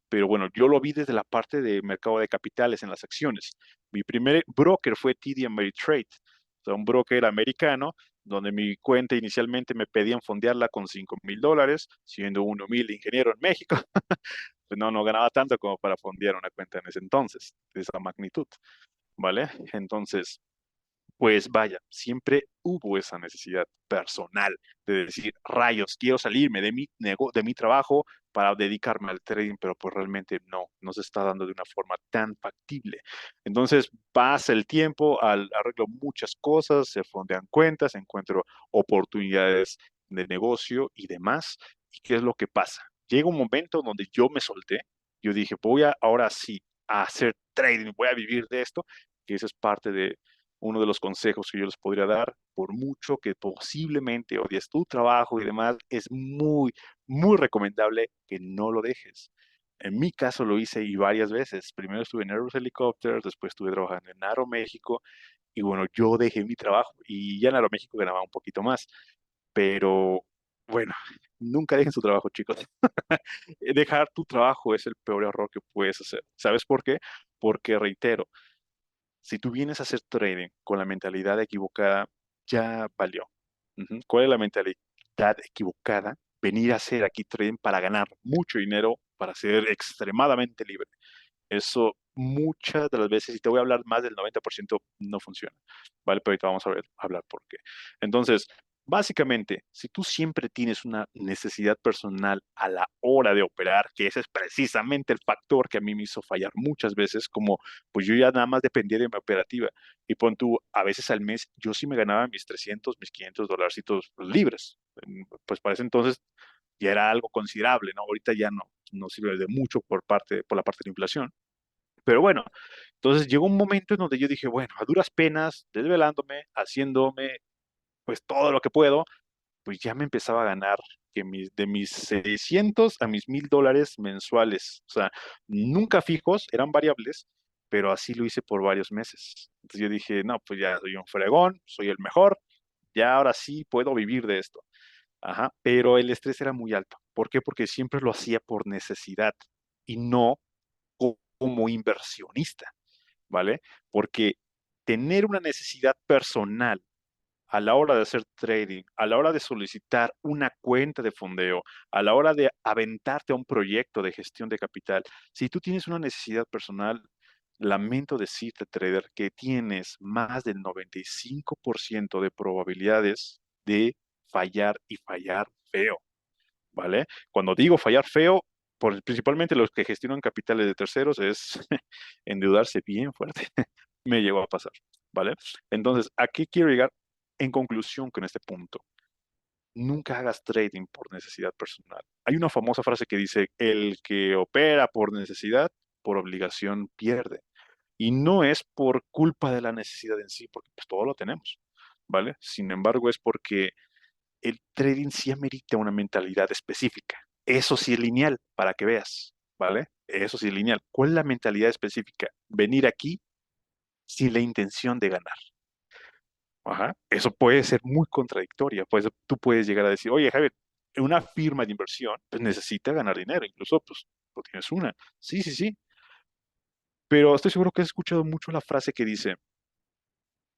pero bueno, yo lo vi desde la parte de mercado de capitales en las acciones. Mi primer broker fue TD Ameritrade, o sea, un broker americano, donde mi cuenta inicialmente me pedían fondearla con $5,000, siendo uno mil ingeniero en México, pues no, no ganaba tanto como para fondear una cuenta en ese entonces, de esa magnitud, ¿vale? Entonces, pues vaya, siempre hubo esa necesidad personal de decir, rayos, quiero salirme de mi trabajo para dedicarme al trading, pero pues realmente no se está dando de una forma tan factible. Entonces pasa el tiempo, arreglo muchas cosas, se fondean cuentas, encuentro oportunidades de negocio y demás. ¿Y qué es lo que pasa? Llega un momento donde yo me solté, yo dije, voy a ahora sí a hacer trading, voy a vivir de esto, que eso es parte de uno de los consejos que yo les podría dar, por mucho que posiblemente odies tu trabajo y demás, es muy, muy recomendable que no lo dejes. En mi caso lo hice y varias veces. Primero estuve en Airbus Helicopters, después estuve trabajando en Aeroméxico y bueno, yo dejé mi trabajo y ya en Aeroméxico ganaba un poquito más. Pero bueno, nunca dejen su trabajo, chicos. Dejar tu trabajo es el peor error que puedes hacer. ¿Sabes por qué? Porque reitero, si tú vienes a hacer trading con la mentalidad equivocada, ya valió. Ujú. ¿Cuál es la mentalidad equivocada? Venir a hacer aquí trading para ganar mucho dinero, para ser extremadamente libre. Eso muchas de las veces, y te voy a hablar más del 90%, no funciona. ¿Vale? Pero ahorita vamos a ver, hablar por qué. Entonces, básicamente, si tú siempre tienes una necesidad personal a la hora de operar, que ese es precisamente el factor que a mí me hizo fallar muchas veces, como pues yo ya nada más dependía de mi operativa. Y pon tú, a veces al mes, yo sí me ganaba mis 300, mis 500 dolarcitos libres. Pues para ese entonces ya era algo considerable, ¿no? Ahorita ya no sirve de mucho por la parte de la inflación. Pero bueno, entonces llegó un momento en donde yo dije, bueno, a duras penas, desvelándome, haciéndome pues todo lo que puedo, pues ya me empezaba a ganar de mis 600 a mis $1000 mensuales. O sea, nunca fijos, eran variables, pero así lo hice por varios meses. Entonces yo dije, no, pues ya soy un fregón, soy el mejor, ya ahora sí puedo vivir de esto. Ajá, pero el estrés era muy alto. ¿Por qué? Porque siempre lo hacía por necesidad y no como inversionista, ¿vale? Porque tener una necesidad personal a la hora de hacer trading, a la hora de solicitar una cuenta de fondeo, a la hora de aventarte a un proyecto de gestión de capital, si tú tienes una necesidad personal, lamento decirte, trader, que tienes más del 95% de probabilidades de fallar y fallar feo. ¿Vale? Cuando digo fallar feo, principalmente los que gestionan capitales de terceros, es endeudarse bien fuerte. Me llegó a pasar, ¿vale? Entonces, ¿a qué quiero llegar en conclusión con este punto? Nunca hagas trading por necesidad personal. Hay una famosa frase que dice, el que opera por necesidad, por obligación pierde. Y no es por culpa de la necesidad en sí, porque pues todo lo tenemos, ¿vale? Sin embargo, es porque el trading sí amerita una mentalidad específica. Eso sí es lineal, para que veas, ¿vale? Eso sí es lineal. ¿Cuál es la mentalidad específica? Venir aquí sin la intención de ganar. Ajá. Eso puede ser muy contradictoria. Pues tú puedes llegar a decir, oye, Javier, una firma de inversión pues necesita ganar dinero, incluso pues tú tienes una. Sí, sí, sí. Pero estoy seguro que has escuchado mucho la frase que dice,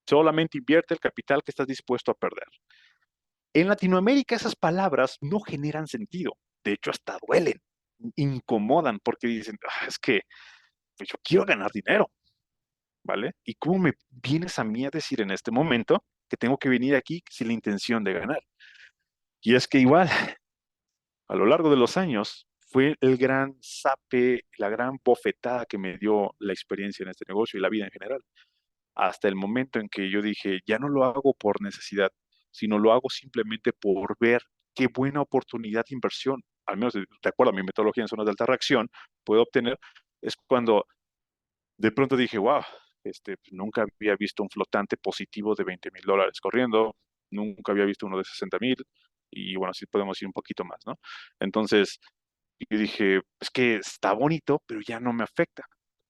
solamente invierte el capital que estás dispuesto a perder. En Latinoamérica esas palabras no generan sentido, de hecho hasta duelen, incomodan porque dicen, "Ah, es que pues, yo quiero ganar dinero, ¿vale? ¿Y cómo me vienes a mí a decir en este momento que tengo que venir aquí sin la intención de ganar? Y es que igual, a lo largo de los años, fue el gran zape, la gran bofetada que me dio la experiencia en este negocio y la vida en general, hasta el momento en que yo dije, ya no lo hago por necesidad, sino lo hago simplemente por ver qué buena oportunidad de inversión, al menos de acuerdo a mi metodología en zonas de alta reacción, puedo obtener, es cuando de pronto dije, wow, pues, nunca había visto un flotante positivo de $20,000 corriendo, nunca había visto uno de 60,000, y bueno, así podemos ir un poquito más, ¿no? Entonces, yo dije, es que está bonito, pero ya no me afecta.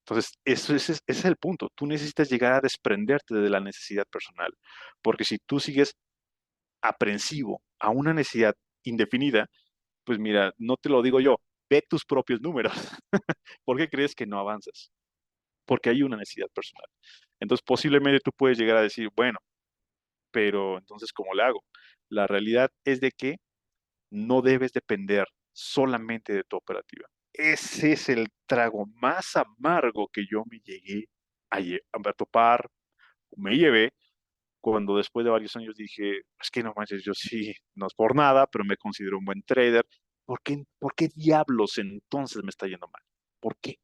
Entonces, ese es el punto. Tú necesitas llegar a desprenderte de la necesidad personal, porque si tú sigues aprensivo a una necesidad indefinida, pues mira, no te lo digo yo, ve tus propios números. ¿Por qué crees que no avanzas? Porque hay una necesidad personal. Entonces, posiblemente tú puedes llegar a decir, bueno, pero entonces, ¿cómo le hago? La realidad es de que no debes depender solamente de tu operativa. Ese es el trago más amargo que yo me llegué a topar, me llevé, cuando después de varios años dije, es que no manches, yo sí, no es por nada, pero me considero un buen trader. Por qué diablos entonces me está yendo mal? ¿Por qué?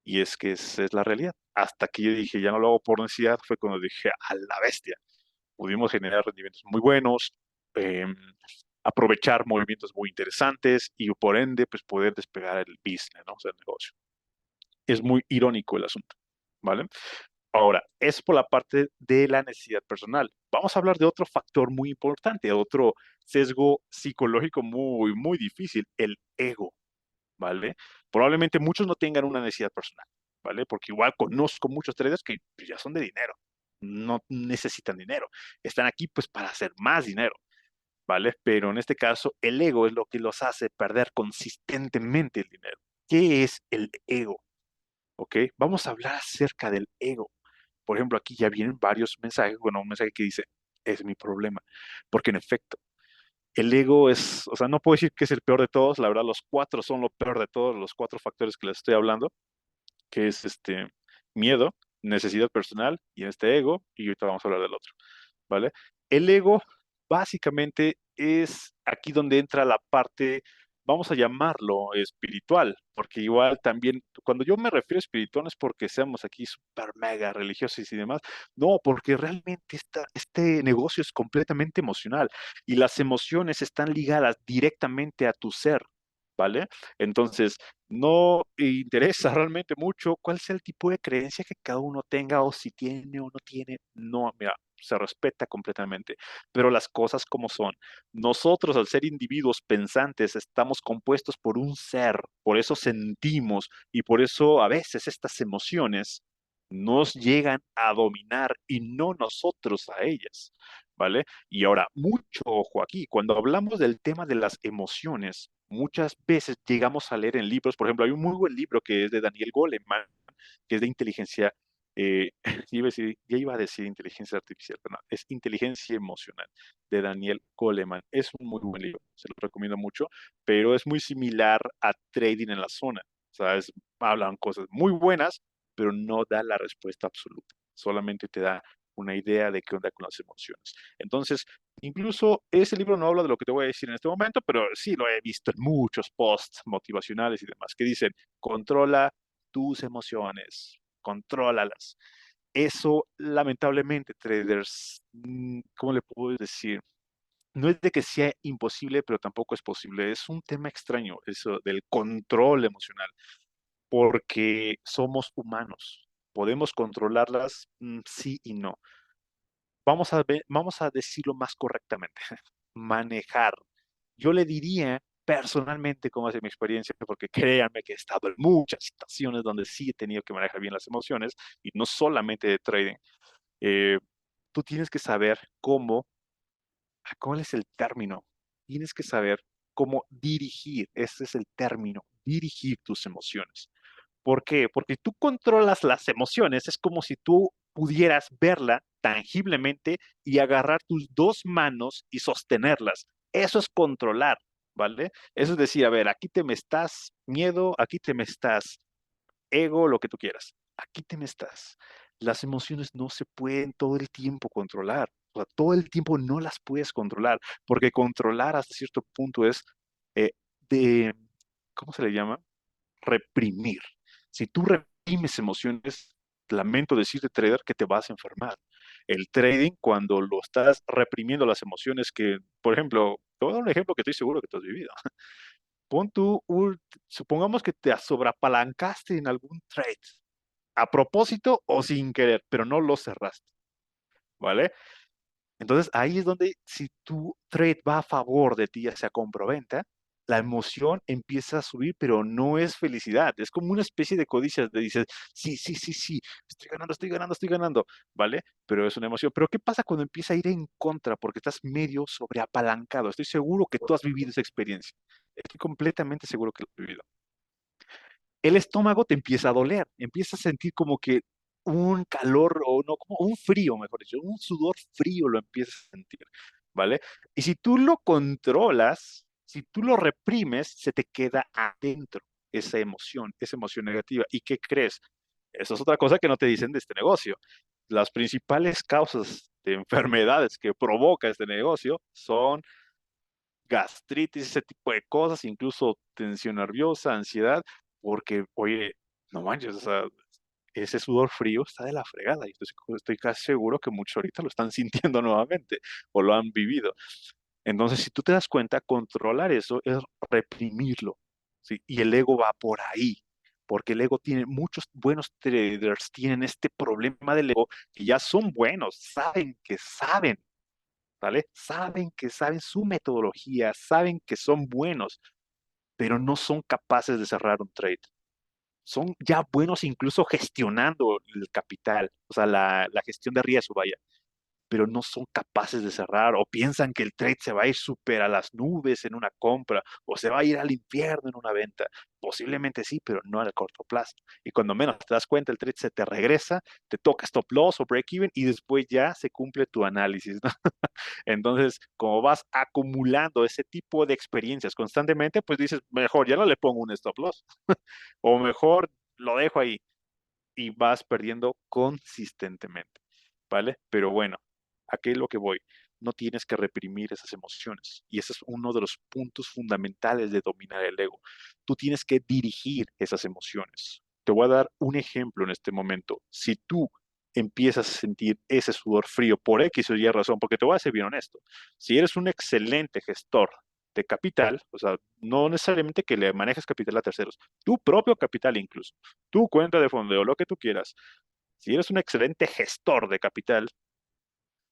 Y es que esa es la realidad. Hasta que yo dije, ya no lo hago por necesidad, fue cuando dije, a la bestia. Pudimos generar rendimientos muy buenos, eh, aprovechar movimientos muy interesantes y por ende, pues poder despegar el business, ¿no? O sea, el negocio. Es muy irónico el asunto, ¿vale? Ahora, es por la parte de la necesidad personal. Vamos a hablar de otro factor muy importante, otro sesgo psicológico muy, muy difícil, el ego, ¿vale? Probablemente muchos no tengan una necesidad personal, ¿vale? Porque igual conozco muchos traders que pues, ya son de dinero, no necesitan dinero, están aquí pues para hacer más dinero, ¿vale? Pero en este caso, el ego es lo que los hace perder consistentemente el dinero. ¿Qué es el ego? ¿Ok? Vamos a hablar acerca del ego. Por ejemplo, aquí ya vienen varios mensajes, bueno, un mensaje que dice, es mi problema, porque en efecto, el ego es, o sea, no puedo decir que es el peor de todos, la verdad, los cuatro son lo peor de todos, los cuatro factores que les estoy hablando, que es miedo, necesidad personal y este ego, y ahorita vamos a hablar del otro, ¿vale? El ego básicamente es aquí donde entra la parte, vamos a llamarlo espiritual, porque igual también, cuando yo me refiero a espiritual no es porque seamos aquí super mega religiosos y demás, no, porque realmente este negocio es completamente emocional y las emociones están ligadas directamente a tu ser. ¿Vale? Entonces, no interesa realmente mucho cuál sea el tipo de creencia que cada uno tenga o si tiene o no tiene. No, mira, se respeta completamente, pero las cosas como son. Nosotros, al ser individuos pensantes, estamos compuestos por un ser, por eso sentimos y por eso a veces estas emociones nos llegan a dominar y no nosotros a ellas, ¿vale? Y ahora, mucho ojo aquí, cuando hablamos del tema de las emociones, muchas veces llegamos a leer en libros, por ejemplo, hay un muy buen libro que es de Daniel Goleman, que es de inteligencia, ya iba a decir inteligencia artificial, pero no, es inteligencia emocional de Daniel Goleman. Es un muy buen libro, se lo recomiendo mucho, pero es muy similar a Trading en la Zona. O sea, hablan cosas muy buenas, pero no da la respuesta absoluta, solamente te da una idea de qué onda con las emociones. Entonces, incluso ese libro no habla de lo que te voy a decir en este momento, pero sí lo he visto en muchos posts motivacionales y demás que dicen, controla tus emociones, contrólalas. Eso, lamentablemente, traders, ¿cómo le puedo decir? No es de que sea imposible, pero tampoco es posible. Es un tema extraño, eso del control emocional, porque somos humanos. Podemos controlarlas, sí y no. Vamos a decirlo más correctamente. Manejar. Yo le diría personalmente cómo es mi experiencia, porque créanme que he estado en muchas situaciones donde sí he tenido que manejar bien las emociones y no solamente de trading. Eh, Tú tienes que saber ¿cuál es el término? Tienes que saber cómo dirigir, ese es el término, dirigir tus emociones. ¿Por qué? Porque tú controlas las emociones, es como si tú pudieras verla tangiblemente y agarrar tus dos manos y sostenerlas. Eso es controlar, ¿vale? Eso es decir, a ver, aquí te me estás miedo, aquí te me estás ego, lo que tú quieras. Aquí te me estás. Las emociones no se pueden todo el tiempo controlar. O sea, todo el tiempo no las puedes controlar, porque controlar hasta cierto punto es eh, de, ¿cómo se le llama? Reprimir. Si tú reprimes emociones, lamento decirte, trader, que te vas a enfermar. El trading, cuando lo estás reprimiendo las emociones que, por ejemplo, te voy a dar un ejemplo que estoy seguro que tú has vivido. Pon tú, supongamos que te sobreapalancaste en algún trade, a propósito o sin querer, pero no lo cerraste, ¿vale? Entonces ahí es donde si tu trade va a favor de ti, ya sea compra o venta, la emoción empieza a subir, pero no es felicidad, es como una especie de codicia de dices, sí, sí, sí, sí, estoy ganando, estoy ganando, estoy ganando, ¿vale? Pero es una emoción. Pero ¿qué pasa cuando empieza a ir en contra? Porque estás medio sobreapalancado. Estoy seguro que tú has vivido esa experiencia. Estoy completamente seguro que lo has vivido. El estómago te empieza a doler, empiezas a sentir como que un calor o no, como un frío, mejor dicho, un sudor frío lo empiezas a sentir, ¿vale? Y si tú lo controlas, si tú lo reprimes, se te queda adentro esa emoción negativa. ¿Y qué crees? Eso es otra cosa que no te dicen de este negocio. Las principales causas de enfermedades que provoca este negocio son gastritis, ese tipo de cosas, incluso tensión nerviosa, ansiedad, porque, oye, no manches, o sea, ese sudor frío está de la fregada y estoy casi seguro que muchos ahorita lo están sintiendo nuevamente o lo han vivido. Entonces, si tú te das cuenta, controlar eso es reprimirlo, ¿sí? Y el ego va por ahí. porque el ego tiene, muchos buenos traders tienen este problema del ego, que ya son buenos, ¿vale? Saben que saben su metodología, saben que son buenos, pero no son capaces de cerrar un trade. Son ya buenos incluso gestionando el capital, o sea, la gestión de riesgo, vaya, pero no son capaces de cerrar o piensan que el trade se va a ir súper a las nubes en una compra o se va a ir al infierno en una venta. Posiblemente sí, pero no a corto plazo. Y cuando menos te das cuenta, el trade se te regresa, te toca stop loss o break even y después ya se cumple tu análisis, ¿no? Entonces, como vas acumulando ese tipo de experiencias constantemente, pues dices, mejor ya no le pongo un stop loss o mejor lo dejo ahí y vas perdiendo consistentemente, ¿vale? Pero bueno, ¿a qué es lo que voy? No tienes que reprimir esas emociones y ese es uno de los puntos fundamentales de dominar el ego. Tú tienes que dirigir esas emociones. Te voy a dar un ejemplo en este momento. Si tú empiezas a sentir ese sudor frío por X o Y razón, porque te voy a ser bien honesto, si eres un excelente gestor de capital, o sea, no necesariamente que le manejes capital a terceros, tu propio capital incluso, tu cuenta de fondeo, lo que tú quieras. Si eres un excelente gestor de capital,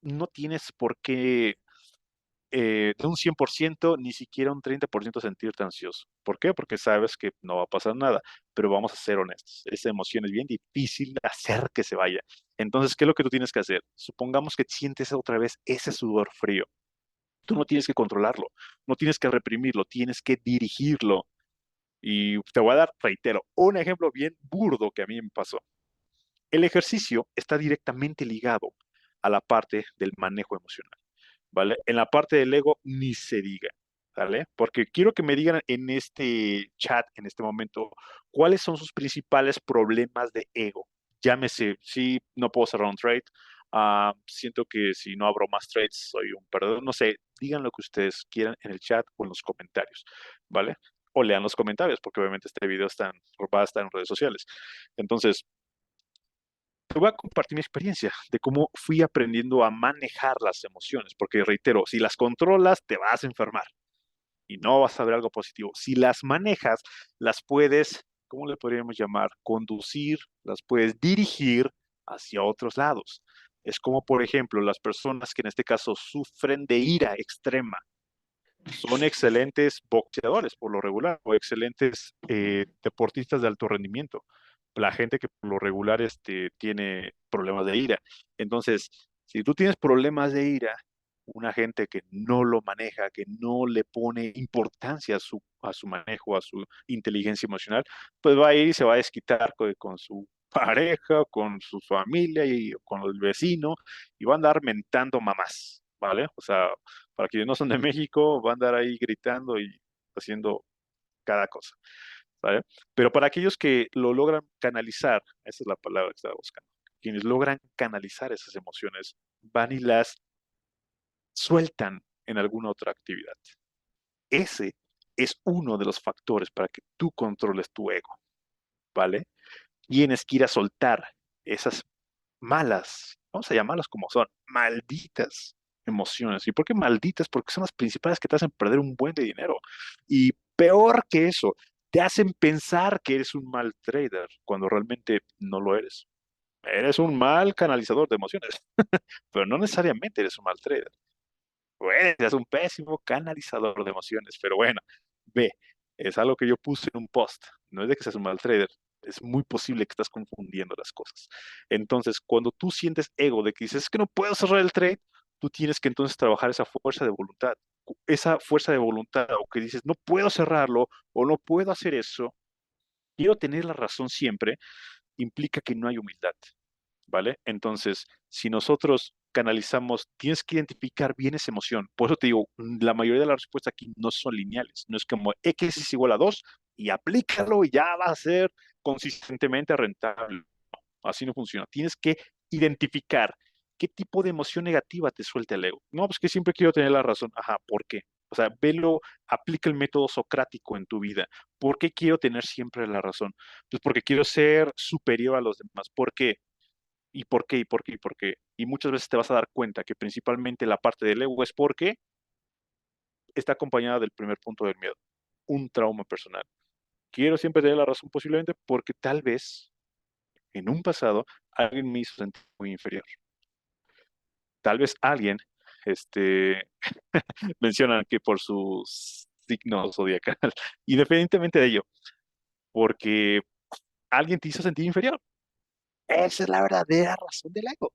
no tienes por qué de un 100% ni siquiera un 30% sentirte ansioso. ¿Por qué? Porque sabes que no va a pasar nada, pero vamos a ser honestos. Esa emoción es bien difícil de hacer que se vaya. Entonces, ¿qué es lo que tú tienes que hacer? Supongamos que sientes otra vez ese sudor frío. Tú no tienes que controlarlo, no tienes que reprimirlo, tienes que dirigirlo. Y te voy a dar, reitero, un ejemplo bien burdo que a mí me pasó. El ejercicio está directamente ligado a la parte del manejo emocional, ¿vale? En la parte del ego ni se diga, ¿vale? Porque quiero que me digan en este chat, en este momento, cuáles son sus principales problemas de ego. Llámese, si no puedo cerrar un trade, siento que si no abro más trades soy un perdedor, no sé, digan lo que ustedes quieran en el chat o en los comentarios, ¿vale? O lean los comentarios, porque obviamente este video va a estar en redes sociales. Entonces, te voy a compartir mi experiencia de cómo fui aprendiendo a manejar las emociones, porque reitero, si las controlas, te vas a enfermar y no vas a ver algo positivo. Si las manejas, las puedes, ¿cómo le podríamos llamar? Conducir, las puedes dirigir hacia otros lados. Es como, por ejemplo, las personas que en este caso sufren de ira extrema. Son excelentes boxeadores por lo regular o excelentes deportistas de alto rendimiento. La gente que por lo regular tiene problemas de ira. Entonces, si tú tienes problemas de ira, una gente que no lo maneja, que no le pone importancia a su manejo, a su inteligencia emocional, pues va a ir y se va a desquitar con su pareja, con su familia y con el vecino y va a andar mentando mamás, ¿vale? O sea, para quienes no son de México, va a andar ahí gritando y haciendo cada cosa, ¿vale? Pero para aquellos que lo logran canalizar, esa es la palabra que estaba buscando, quienes logran canalizar esas emociones, van y las sueltan en alguna otra actividad. Ese es uno de los factores para que tú controles tu ego, ¿vale? Tienes que ir a soltar esas malas, vamos a llamarlas como son, malditas emociones. ¿Y por qué malditas? Porque son las principales que te hacen perder un buen de dinero. Y peor que eso, te hacen pensar que eres un mal trader cuando realmente no lo eres. Eres un mal canalizador de emociones, pero no necesariamente eres un mal trader. Bueno, es un pésimo canalizador de emociones, pero bueno, ve, es algo que yo puse en un post. No es de que seas un mal trader, es muy posible que estás confundiendo las cosas. Entonces, cuando tú sientes ego de que dices, es que no puedo cerrar el trade, tú tienes que entonces trabajar esa fuerza de voluntad. Esa fuerza de voluntad, o que dices, no puedo cerrarlo, o no puedo hacer eso, quiero tener la razón siempre, implica que no hay humildad. ¿Vale? Entonces, si nosotros canalizamos, tienes que identificar bien esa emoción. Por eso te digo, la mayoría de las respuestas aquí no son lineales. No es como X es igual a 2 y aplícalo y ya va a ser consistentemente rentable. Así no funciona. Tienes que identificar qué tipo de emoción negativa te suelta el ego. No, pues que siempre quiero tener la razón. Ajá, ¿por qué? O sea, velo, aplica el método socrático en tu vida. ¿Por qué quiero tener siempre la razón? Pues porque quiero ser superior a los demás. ¿Por qué? ¿Y por qué? ¿Y por qué? ¿Y por qué? Y muchas veces te vas a dar cuenta que principalmente la parte del ego es porque está acompañada del primer punto del miedo, un trauma personal. Quiero siempre tener la razón posiblemente porque tal vez en un pasado alguien me hizo sentir muy inferior. Tal vez alguien, este, mencionan que por su signo zodiacal, independientemente de ello, porque alguien te hizo sentir inferior. Esa es la verdadera razón del ego.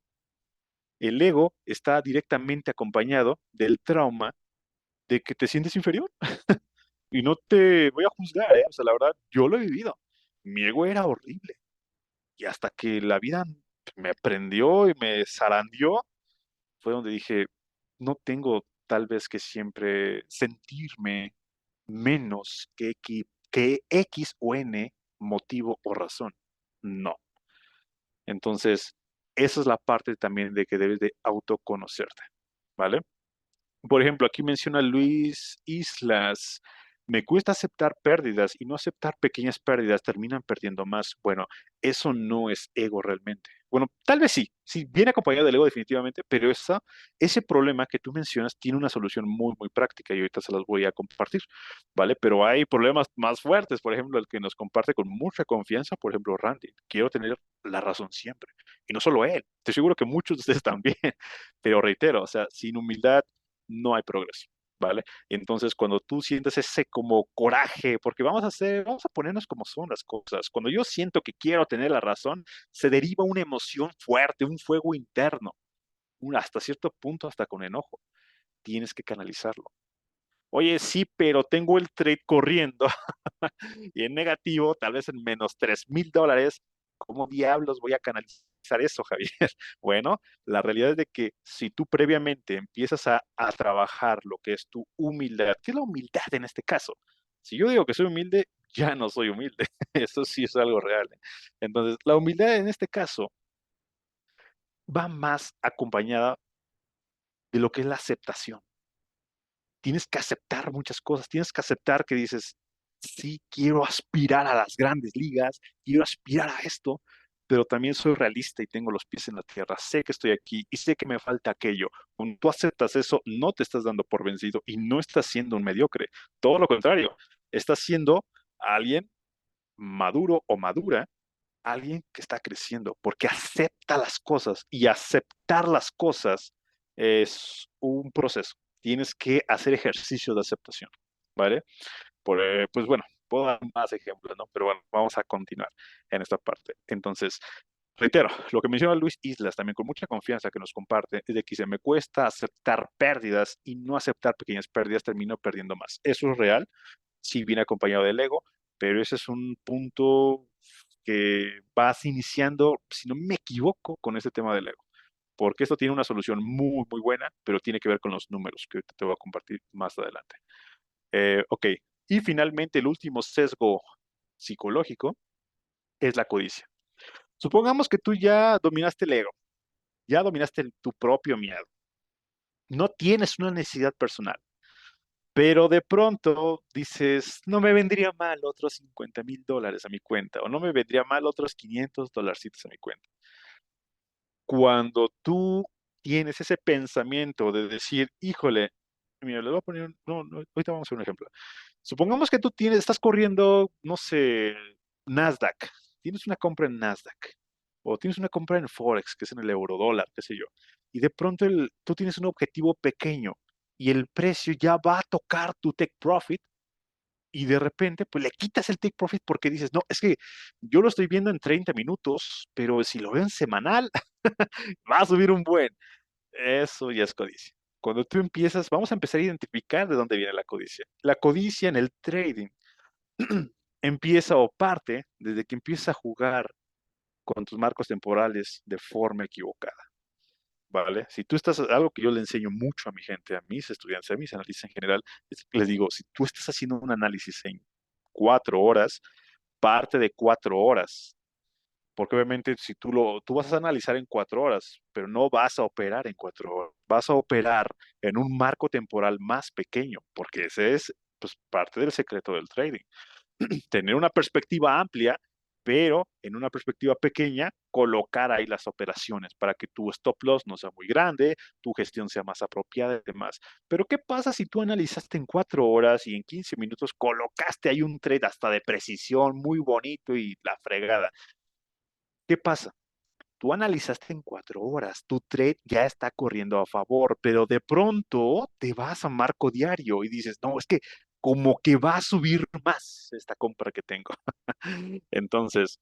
El ego está directamente acompañado del trauma de que te sientes inferior. Y no te voy a juzgar, ¿eh? O sea, la verdad, yo lo he vivido. Mi ego era horrible. Y hasta que la vida me prendió y me zarandeó, fue donde dije, no tengo tal vez que siempre sentirme menos que X o N motivo o razón. No. Entonces, esa es la parte también de que debes de autoconocerte, ¿vale? Por ejemplo, aquí menciona Luis Islas. Me cuesta aceptar pérdidas y no aceptar pequeñas pérdidas terminan perdiendo más. Bueno, eso no es ego realmente. Bueno, tal vez sí, sí, viene acompañado del ego definitivamente, pero ese problema que tú mencionas tiene una solución muy, muy práctica y ahorita se las voy a compartir, ¿vale? Pero hay problemas más fuertes, por ejemplo, el que nos comparte con mucha confianza, por ejemplo, Randy. Quiero tener la razón siempre. Y no solo él, estoy seguro que muchos de ustedes también, pero reitero, o sea, sin humildad no hay progreso, ¿vale? Entonces, cuando tú sientes ese como coraje, porque vamos a ponernos como son las cosas. Cuando yo siento que quiero tener la razón, se deriva una emoción fuerte, un fuego interno, hasta cierto punto, hasta con enojo. Tienes que canalizarlo. Oye, sí, pero tengo el trade corriendo y en negativo, tal vez en menos $3,000. ¿Cómo diablos voy a canalizar eso, Javier? Bueno, la realidad es de que si tú previamente empiezas a trabajar lo que es tu humildad, ¿qué es la humildad en este caso? Si yo digo que soy humilde, ya no soy humilde. Eso sí es algo real, ¿eh? Entonces, la humildad en este caso va más acompañada de lo que es la aceptación. Tienes que aceptar muchas cosas, tienes que aceptar que dices, sí, quiero aspirar a las grandes ligas, quiero aspirar a esto, pero también soy realista y tengo los pies en la tierra, sé que estoy aquí y sé que me falta aquello. Cuando tú aceptas eso, no te estás dando por vencido y no estás siendo un mediocre, todo lo contrario, estás siendo alguien maduro o madura, alguien que está creciendo, porque acepta las cosas y aceptar las cosas es un proceso. Tienes que hacer ejercicio de aceptación, ¿vale? Pues bueno, puedo dar más ejemplos, ¿no? Pero bueno, vamos a continuar en esta parte. Entonces, reitero, lo que menciona Luis Islas también con mucha confianza que nos comparte es de que se me cuesta aceptar pérdidas y no aceptar pequeñas pérdidas, termino perdiendo más. Eso es real, sí viene acompañado del ego, pero ese es un punto que vas iniciando, si no me equivoco, con ese tema del ego. Porque esto tiene una solución muy, muy buena, pero tiene que ver con los números que ahorita te voy a compartir más adelante. Ok, y finalmente el último sesgo psicológico es la codicia. Supongamos que tú ya dominaste el ego, ya dominaste tu propio miedo, no tienes una necesidad personal, pero de pronto dices, no me vendría mal otros $50,000 a mi cuenta, o no me vendría mal otros $500 a mi cuenta. Cuando tú tienes ese pensamiento de decir, híjole, mira, le voy a poner, no, no, ahorita vamos a hacer un ejemplo. Supongamos que tú estás corriendo, no sé, Nasdaq, tienes una compra en Nasdaq, o tienes una compra en Forex, que es en el eurodólar, qué sé yo, y de pronto tú tienes un objetivo pequeño y el precio ya va a tocar tu take profit, y de repente, pues le quitas el take profit porque dices, no, es que yo lo estoy viendo en 30 minutos, pero si lo veo en semanal, va a subir un buen. Eso ya es codicia. Cuando tú empiezas, vamos a empezar a identificar de dónde viene la codicia. La codicia en el trading empieza o parte desde que empiezas a jugar con tus marcos temporales de forma equivocada, ¿vale? Si tú estás, algo que yo le enseño mucho a mi gente, a mis estudiantes, a mis analistas en general, es que les digo, si tú estás haciendo un análisis en 4 horas, parte de 4 horas, porque obviamente si tú vas a analizar en 4 horas, pero no vas a operar en 4 horas, vas a operar en un marco temporal más pequeño, porque ese es pues parte del secreto del trading. Tener una perspectiva amplia pero en una perspectiva pequeña, colocar ahí las operaciones para que tu stop loss no sea muy grande, tu gestión sea más apropiada y demás. Pero ¿qué pasa si tú analizaste en 4 horas y en 15 minutos colocaste ahí un trade hasta de precisión muy bonito y la fregada? ¿Qué pasa? Tú analizaste en 4 horas, tu trade ya está corriendo a favor, pero de pronto te vas a marco diario y dices, no, es que como que va a subir más esta compra que tengo. Entonces,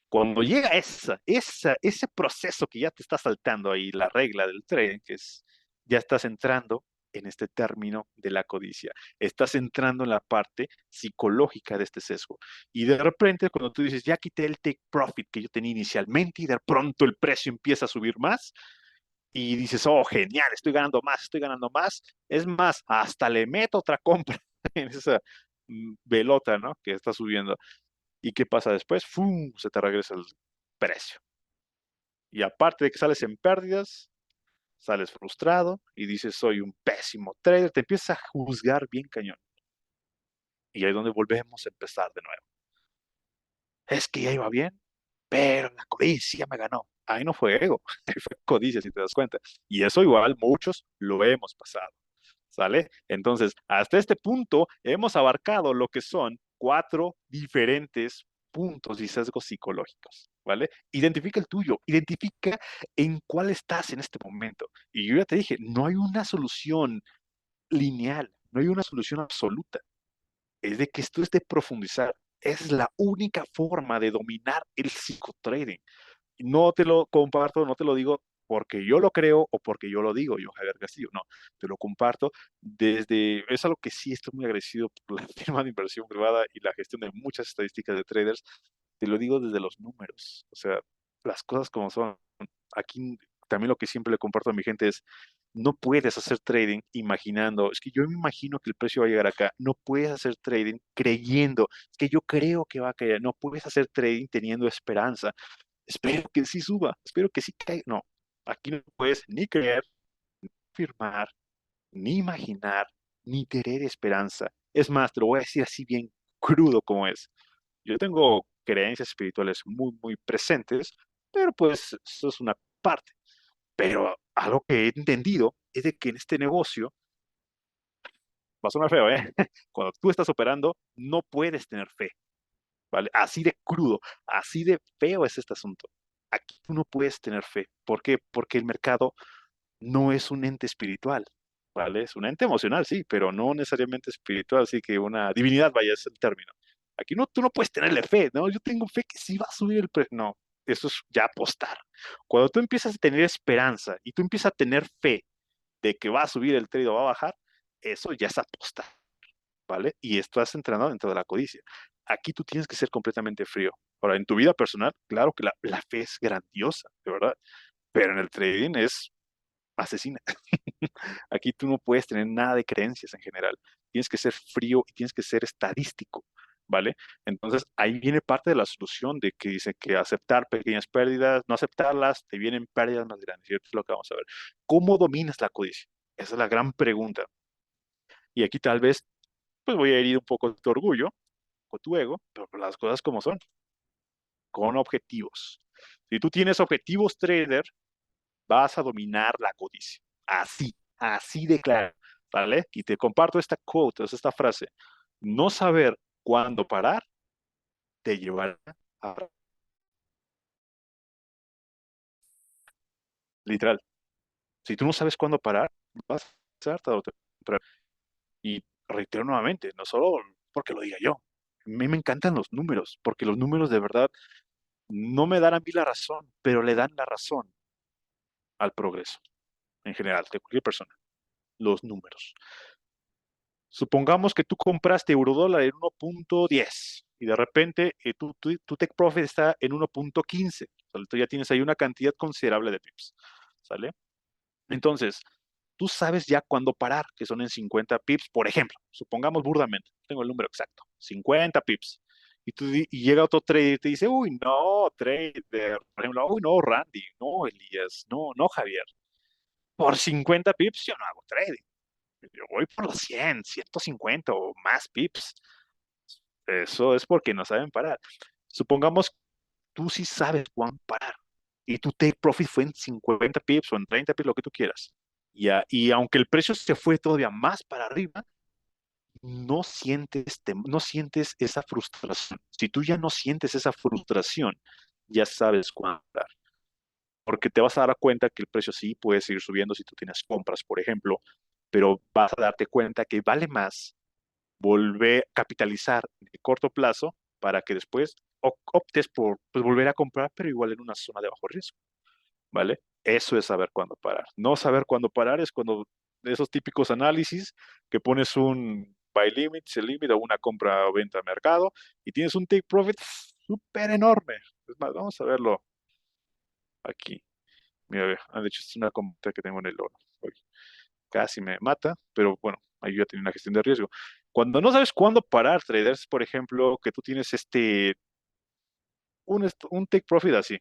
cuando llega ese proceso que ya te está saltando ahí, la regla del trading, que es, ya estás entrando en este término de la codicia, estás entrando en la parte psicológica de este sesgo. Y de repente, cuando tú dices, ya quité el take profit que yo tenía inicialmente y de pronto el precio empieza a subir más y dices, oh, genial, estoy ganando más. Es más, hasta le meto otra compra en esa velota, ¿no? Que está subiendo. ¿Y qué pasa después? ¡Fum! Se te regresa el precio. Y aparte de que sales en pérdidas, sales frustrado y dices, soy un pésimo trader, te empiezas a juzgar bien cañón. Y ahí es donde volvemos a empezar de nuevo. Es que ya iba bien, pero la codicia me ganó. Ahí no fue ego, ahí fue codicia, si te das cuenta. Y eso igual muchos lo hemos pasado. ¿Sale? Entonces, hasta este punto hemos abarcado lo que son 4 diferentes puntos y sesgos psicológicos, ¿vale? Identifica el tuyo, identifica en cuál estás en este momento. Y yo ya te dije, no hay una solución lineal, no hay una solución absoluta. Es de que esto es de profundizar. Es la única forma de dominar el psicotrading. No te lo comparto, no te lo digo porque yo lo creo o porque yo lo digo, yo Javier Castillo, no, te lo comparto desde, es algo que sí estoy muy agradecido por la firma de inversión privada y la gestión de muchas estadísticas de traders, te lo digo desde los números, o sea, las cosas como son. Aquí también lo que siempre le comparto a mi gente es, no puedes hacer trading imaginando, es que yo me imagino que el precio va a llegar acá, no puedes hacer trading creyendo, es que yo creo que va a caer, no puedes hacer trading teniendo esperanza. Espero que sí suba, espero que sí caiga. No, aquí no puedes ni creer, ni firmar, ni imaginar, ni tener esperanza. Es más, te lo voy a decir así bien crudo como es. Yo tengo creencias espirituales muy, muy presentes, pero pues eso es una parte. Pero algo que he entendido es de que en este negocio, va a sonar feo, ¿eh? Cuando tú estás operando, no puedes tener fe, ¿vale? Así de crudo, así de feo es este asunto. Aquí tú no puedes tener fe. ¿Por qué? Porque el mercado no es un ente espiritual, ¿vale? Es un ente emocional, sí, pero no necesariamente espiritual, así que una divinidad, vaya, es el término. Aquí no, tú no puedes tenerle fe, ¿no? Yo tengo fe que sí va a subir el precio. No, eso es ya apostar. Cuando tú empiezas a tener esperanza y tú empiezas a tener fe de que va a subir el trade o va a bajar, eso ya es apostar, ¿vale? Y estás entrenado dentro de la codicia. Aquí tú tienes que ser completamente frío. Ahora, en tu vida personal, claro que la fe es grandiosa, de verdad, pero en el trading es asesina. Aquí tú no puedes tener nada de creencias en general. Tienes que ser frío y tienes que ser estadístico, ¿vale? Entonces ahí viene parte de la solución de que dice que aceptar pequeñas pérdidas, no aceptarlas, te vienen pérdidas más grandes. Y esto es lo que vamos a ver. ¿Cómo dominas la codicia? Esa es la gran pregunta. Y aquí tal vez, pues voy a herir un poco tu orgullo, con tu ego, pero las cosas como son, con objetivos. Si tú tienes objetivos trader, vas a dominar la codicia. Así, así de claro, ¿vale? Y te comparto esta quote, es esta frase. No saber cuándo parar te llevará a... Literal. Si tú no sabes cuándo parar, vas a ser tarde o temprano. Y reitero nuevamente, no solo porque lo diga yo. A mí me encantan los números, porque los números de verdad no me dan a mí la razón, pero le dan la razón al progreso en general de cualquier persona. Los números. Supongamos que tú compraste eurodólar en 1.10 y de repente tu take profit está en 1.15. O sea, tú ya tienes ahí una cantidad considerable de pips. ¿Sale? Entonces, tú sabes ya cuándo parar, que son en 50 pips, por ejemplo. Supongamos burdamente, tengo el número exacto, 50 pips. Y llega otro trader y te dice, uy, no, trader, por ejemplo, uy, no, Randy, no, Elías, no, no, Javier. Por 50 pips yo no hago trading. Yo voy por los 100, 150 o más pips. Eso es porque no saben parar. supongamos tú sí sabes cuándo parar y tu take profit fue en 50 pips o en 30 pips, lo que tú quieras. Y aunque el precio se fue todavía más para arriba, no sientes esa frustración. Si tú ya no sientes esa frustración, ya sabes cuándo parar. Porque te vas a dar cuenta que el precio sí puede seguir subiendo si tú tienes compras, por ejemplo, pero vas a darte cuenta que vale más volver a capitalizar de corto plazo para que después optes por pues, volver a comprar, pero igual en una zona de bajo riesgo, ¿vale? Eso es saber cuándo parar. No saber cuándo parar es cuando esos típicos análisis que pones un buy limit, sell limit o una compra o venta a mercado y tienes un take profit súper enorme. Es más, vamos a verlo aquí. Mira, de hecho es una compra que tengo en el oro. Uy, casi me mata, pero bueno, ahí yo ya tenía una gestión de riesgo. Cuando no sabes cuándo parar, traders, por ejemplo, que tú tienes un take profit así,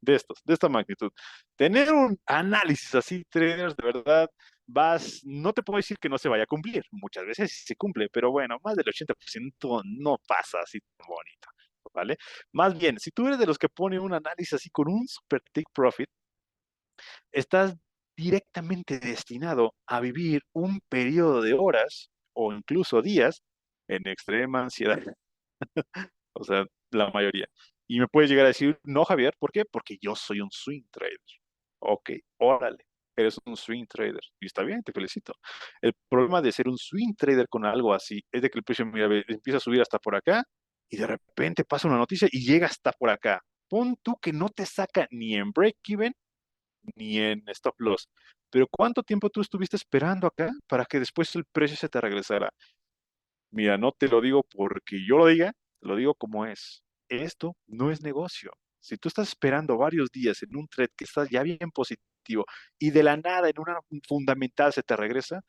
de esta magnitud. Tener un análisis así, traders, de verdad, no te puedo decir que no se vaya a cumplir. Muchas veces sí se cumple, pero bueno, más del 80% no pasa así tan bonito, ¿vale? Más bien, si tú eres de los que pone un análisis así con un super take profit, estás directamente destinado a vivir un periodo de horas o incluso días en extrema ansiedad. O sea, la mayoría. Y me puedes llegar a decir, no, Javier, ¿por qué? Porque yo soy un swing trader. Ok, órale, eres un swing trader. Y está bien, te felicito. El problema de ser un swing trader con algo así es de que el precio mira, empieza a subir hasta por acá y de repente pasa una noticia y llega hasta por acá. Pon tú que no te saca ni en break-even ni en stop loss. Pero ¿cuánto tiempo tú estuviste esperando acá para que después el precio se te regresara? Mira, no te lo digo porque yo lo diga, te lo digo como es. Esto no es negocio. Si tú estás esperando varios días en un trade que estás ya bien positivo y de la nada en una fundamental se te regresa,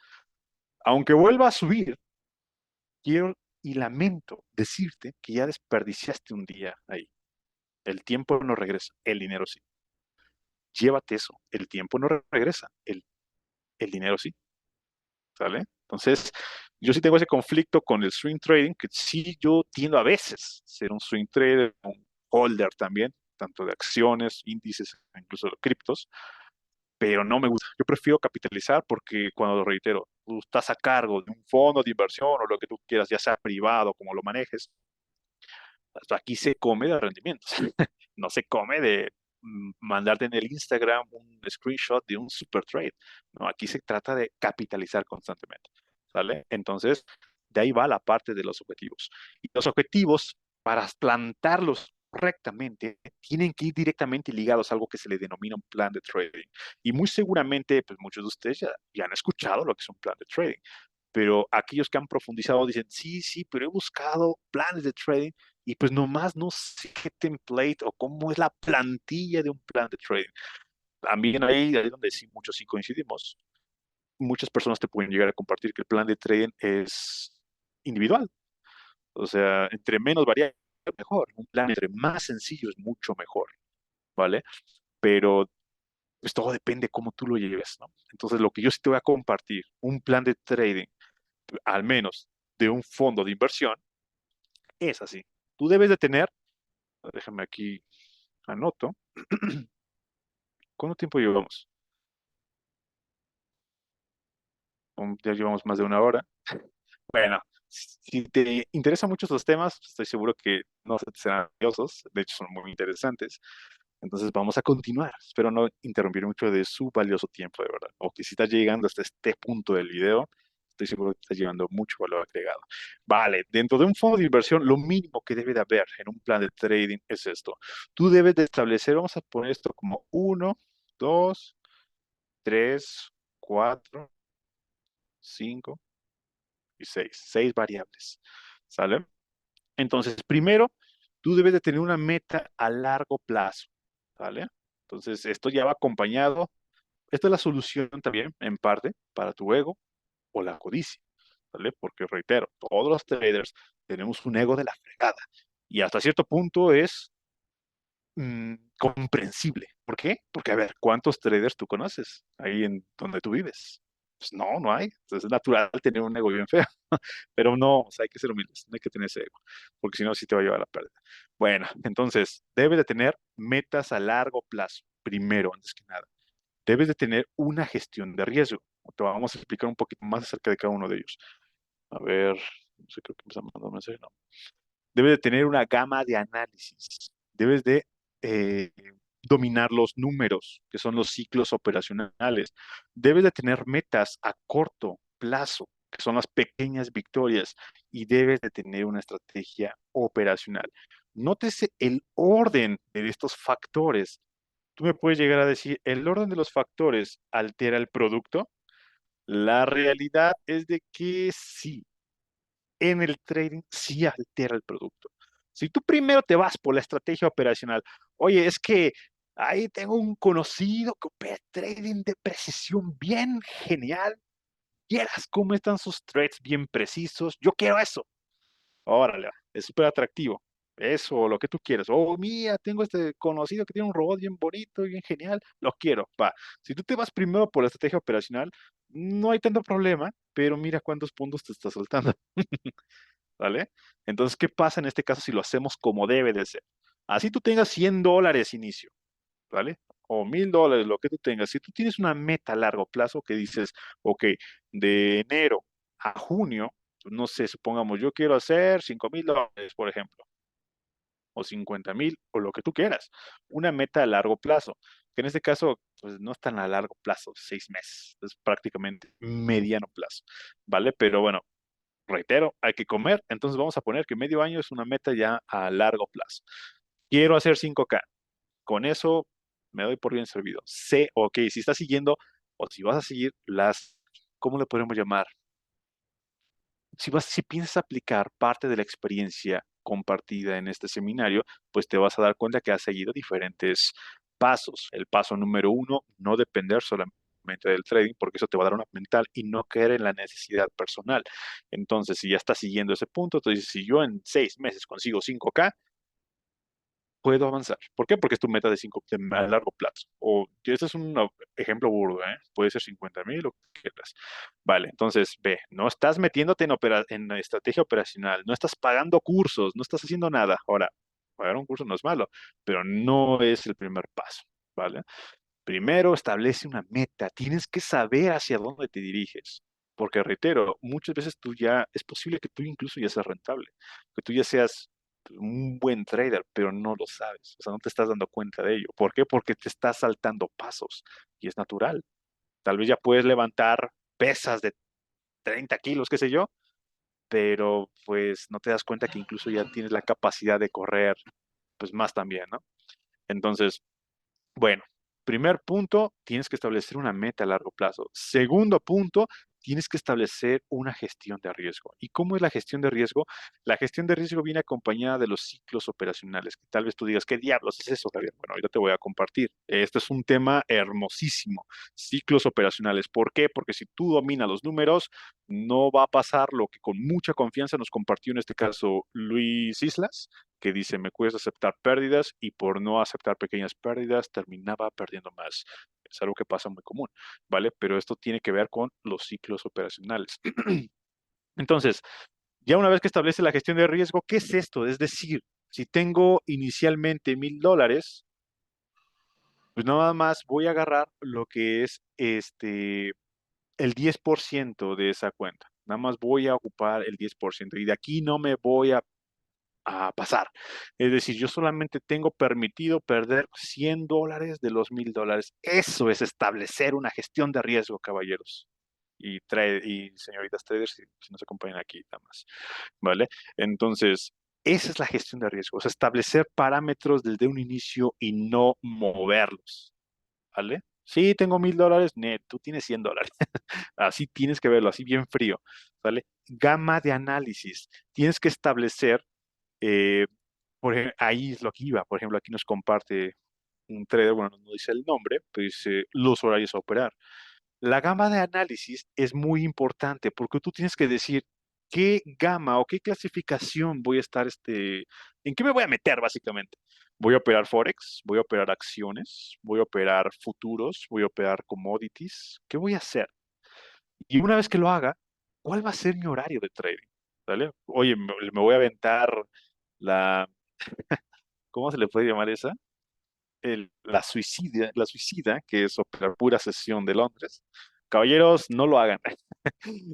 aunque vuelva a subir, quiero y lamento decirte que ya desperdiciaste un día ahí. El tiempo no regresa, el dinero sí. Llévate eso, el tiempo no regresa, el dinero sí. ¿Sale? Entonces, yo sí tengo ese conflicto con el swing trading, que sí yo tiendo a veces a ser un swing trader, un holder también, tanto de acciones, índices, incluso de criptos, pero no me gusta. Yo prefiero capitalizar porque cuando lo reitero, tú estás a cargo de un fondo de inversión o lo que tú quieras, ya sea privado, como lo manejes, aquí se come de rendimientos, no se come de mandarte en el Instagram un screenshot de un super trade. No, aquí se trata de capitalizar constantemente, ¿sale? Entonces, de ahí va la parte de los objetivos. Y los objetivos, para plantarlos correctamente, tienen que ir directamente ligados a algo que se le denomina un plan de trading. Y muy seguramente, pues muchos de ustedes ya han escuchado lo que es un plan de trading, pero aquellos que han profundizado dicen, sí, sí, pero he buscado planes de trading y pues nomás no sé qué template o cómo es la plantilla de un plan de trading. También ahí donde sí, muchos sí coincidimos. Muchas personas te pueden llegar a compartir que el plan de trading es individual. O sea, entre menos variables, mejor. Un plan entre más sencillo es mucho mejor, ¿vale? Pero pues todo depende cómo tú lo lleves, ¿no? Entonces, lo que yo sí te voy a compartir, un plan de trading, al menos de un fondo de inversión, es así. Tú debes de tener, déjame aquí, anoto, ¿cuánto tiempo llevamos? Ya llevamos más de una hora. Bueno, si te interesan mucho estos temas, estoy seguro que no se te serán odiosos, de hecho son muy interesantes. Entonces vamos a continuar. Espero no interrumpir mucho de su valioso tiempo, de verdad. O que si estás llegando hasta este punto del video, estoy seguro que estás llevando mucho valor agregado. Vale, dentro de un fondo de inversión, lo mínimo que debe de haber en un plan de trading es esto. Tú debes de establecer, vamos a poner esto como uno, 2, 3, 4, 5 y 6. 6 variables. ¿Sale? Entonces, primero, tú debes de tener una meta a largo plazo. ¿Vale? Entonces, esto ya va acompañado. Esta es la solución también, en parte, para tu ego o la codicia. ¿Vale? Porque, reitero, todos los traders tenemos un ego de la fregada. Y hasta cierto punto es comprensible. ¿Por qué? Porque, a ver, ¿cuántos traders tú conoces ahí en donde tú vives? Pues no, no hay. Entonces es natural tener un ego bien feo. Pero no, o sea, hay que ser humildes, no hay que tener ese ego, porque si no, sí te va a llevar a la pérdida. Bueno, entonces, debes de tener metas a largo plazo, primero, antes que nada. Debes de tener una gestión de riesgo. Te vamos a explicar un poquito más acerca de cada uno de ellos. A ver, no sé, creo que me están mandando un mensaje, no. Debes de tener una gama de análisis. Debes de eh, dominar los números, que son los ciclos operacionales. Debes de tener metas a corto plazo, que son las pequeñas victorias, y debes de tener una estrategia operacional. Nótese el orden de estos factores. Tú me puedes llegar a decir, ¿el orden de los factores altera el producto? La realidad es de que sí, en el trading sí altera el producto. Si tú primero te vas por la estrategia operacional, oye, es que ahí tengo un conocido que opera trading de precisión bien genial, vieras cómo están sus trades bien precisos, yo quiero eso. Órale, es súper atractivo. Eso, lo que tú quieras. Oh, mira, tengo este conocido que tiene un robot bien bonito y bien genial. Lo quiero. Va. Si tú te vas primero por la estrategia operacional, no hay tanto problema, pero mira cuántos puntos te está soltando. ¿Vale? Entonces, ¿qué pasa en este caso si lo hacemos como debe de ser? Así tú tengas $100 inicio, ¿vale? O $1,000, lo que tú tengas. Si tú tienes una meta a largo plazo que dices, ok, de enero a junio, pues, no sé, supongamos, yo quiero hacer $5,000, por ejemplo, o 50,000, o lo que tú quieras. Una meta a largo plazo, que en este caso, pues no es tan a largo plazo, 6 meses, es prácticamente mediano plazo, ¿vale? Pero bueno, reitero, hay que comer, entonces vamos a poner que medio año es una meta ya a largo plazo. Quiero hacer 5K. Con eso me doy por bien servido. Sé, ok, si estás siguiendo o si vas a seguir las, ¿cómo le podemos llamar? Si piensas aplicar parte de la experiencia compartida en este seminario, pues te vas a dar cuenta que has seguido diferentes pasos. El paso número uno, no depender solamente del trading, porque eso te va a dar una mental y no caer en la necesidad personal. Entonces, si ya estás siguiendo ese punto, entonces si yo en 6 meses consigo 5K, puedo avanzar. ¿Por qué? Porque es tu meta a largo plazo. O este es un ejemplo burdo, ¿eh? Puede ser 50,000 o que quieras. Vale, entonces ve, no estás metiéndote en estrategia operacional, no estás pagando cursos, no estás haciendo nada. Ahora, pagar un curso no es malo, pero no es el primer paso, ¿vale? Primero establece una meta, tienes que saber hacia dónde te diriges. Porque reitero, muchas veces es posible que tú incluso ya seas rentable, que tú ya seas un buen trader, pero no lo sabes, o sea, no te estás dando cuenta de ello. ¿Por qué? Porque te estás saltando pasos y es natural. Tal vez ya puedes levantar pesas de 30 kilos, qué sé yo, pero pues no te das cuenta que incluso ya tienes la capacidad de correr, pues más también, ¿no? Entonces, bueno, primer punto, tienes que establecer una meta a largo plazo. Segundo punto, tienes que establecer una gestión de riesgo. ¿Y cómo es la gestión de riesgo? La gestión de riesgo viene acompañada de los ciclos operacionales. Que tal vez tú digas, ¿qué diablos es eso, Javier? Bueno, ahorita te voy a compartir. Este es un tema hermosísimo. Ciclos operacionales. ¿Por qué? Porque si tú dominas los números, no va a pasar lo que con mucha confianza nos compartió en este caso Luis Islas, que dice, me cuesta aceptar pérdidas y por no aceptar pequeñas pérdidas terminaba perdiendo más. Es algo que pasa muy común, ¿vale? Pero esto tiene que ver con los ciclos operacionales. Entonces, ya una vez que establece la gestión de riesgo, ¿qué es esto? Es decir, si tengo inicialmente $1,000, pues nada más voy a agarrar lo que es el 10% de esa cuenta. Nada más voy a ocupar el 10% y de aquí no me voy a pasar. Es decir, yo solamente tengo permitido perder $100 de los $1,000. Eso es establecer una gestión de riesgo, caballeros. Y señoritas traders, si nos acompañan aquí, damas, ¿vale? Entonces, esa es la gestión de riesgo, o sea, establecer parámetros desde un inicio y no moverlos, ¿vale? Sí, tengo $1,000, net, tú tienes $100. Así tienes que verlo, así bien frío, ¿vale? Gama de análisis. Tienes que establecer eh, ahí es lo que iba. Por ejemplo, aquí nos comparte un trader, bueno, no dice el nombre, pero dice los horarios a operar. La gama de análisis es muy importante porque tú tienes que decir qué gama o qué clasificación voy a estar, en qué me voy a meter básicamente. Voy a operar Forex, voy a operar acciones, voy a operar futuros, voy a operar commodities. ¿Qué voy a hacer? Y una vez que lo haga, ¿cuál va a ser mi horario de trading? ¿Vale? Oye, me voy a aventar la, ¿cómo se le puede llamar esa? La suicida, que es operar pura sesión de Londres. Caballeros, no lo hagan.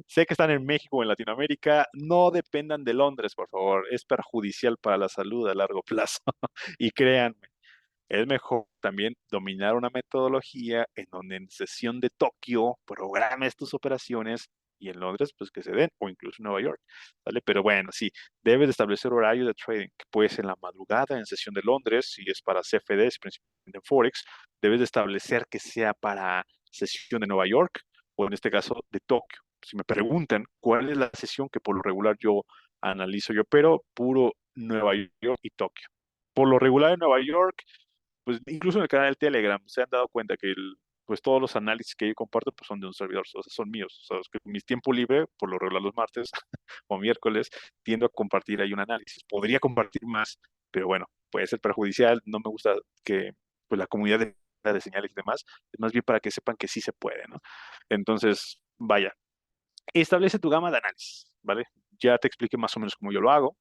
Sé que están en México o en Latinoamérica, no dependan de Londres, por favor. Es perjudicial para la salud a largo plazo. Y créanme, es mejor también dominar una metodología en donde en sesión de Tokio programes tus operaciones y en Londres, pues que se den, o incluso en Nueva York, ¿vale? Pero bueno, sí, debes de establecer horario de trading, que puede ser en la madrugada en sesión de Londres, si es para CFDs, principalmente en Forex, debes de establecer que sea para sesión de Nueva York, o en este caso de Tokio. Si me preguntan cuál es la sesión que por lo regular yo analizo, yo pero puro Nueva York y Tokio. Por lo regular en Nueva York, pues incluso en el canal de Telegram se han dado cuenta que pues todos los análisis que yo comparto pues son de un servidor, o sea, son míos. O sea, es que mi tiempo libre, por lo regular los martes o miércoles, tiendo a compartir ahí un análisis. Podría compartir más, pero bueno, puede ser perjudicial. No me gusta que pues la comunidad de señales y demás, es más bien para que sepan que sí se puede, ¿no? Entonces, vaya, establece tu gama de análisis, ¿vale? Ya te expliqué más o menos cómo yo lo hago,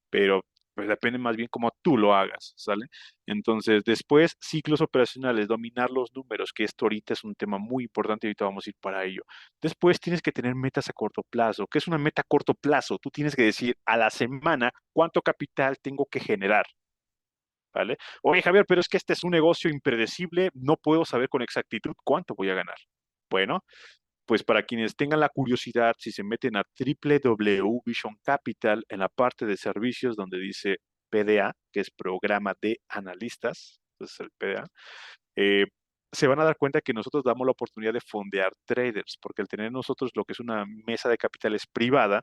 pero pues depende más bien cómo tú lo hagas, ¿sale? Entonces, después, ciclos operacionales, dominar los números, que esto ahorita es un tema muy importante y ahorita vamos a ir para ello. Después tienes que tener metas a corto plazo. ¿Qué es una meta a corto plazo? Tú tienes que decir a la semana cuánto capital tengo que generar, ¿vale? Oye, Javier, pero es que este es un negocio impredecible, no puedo saber con exactitud cuánto voy a ganar. Bueno, pues para quienes tengan la curiosidad, si se meten a www Vision Capital en la parte de servicios donde dice PDA, que es Programa de Analistas, entonces el PDA, eh, se van a dar cuenta que nosotros damos la oportunidad de fondear traders, porque al tener nosotros lo que es una mesa de capitales privada,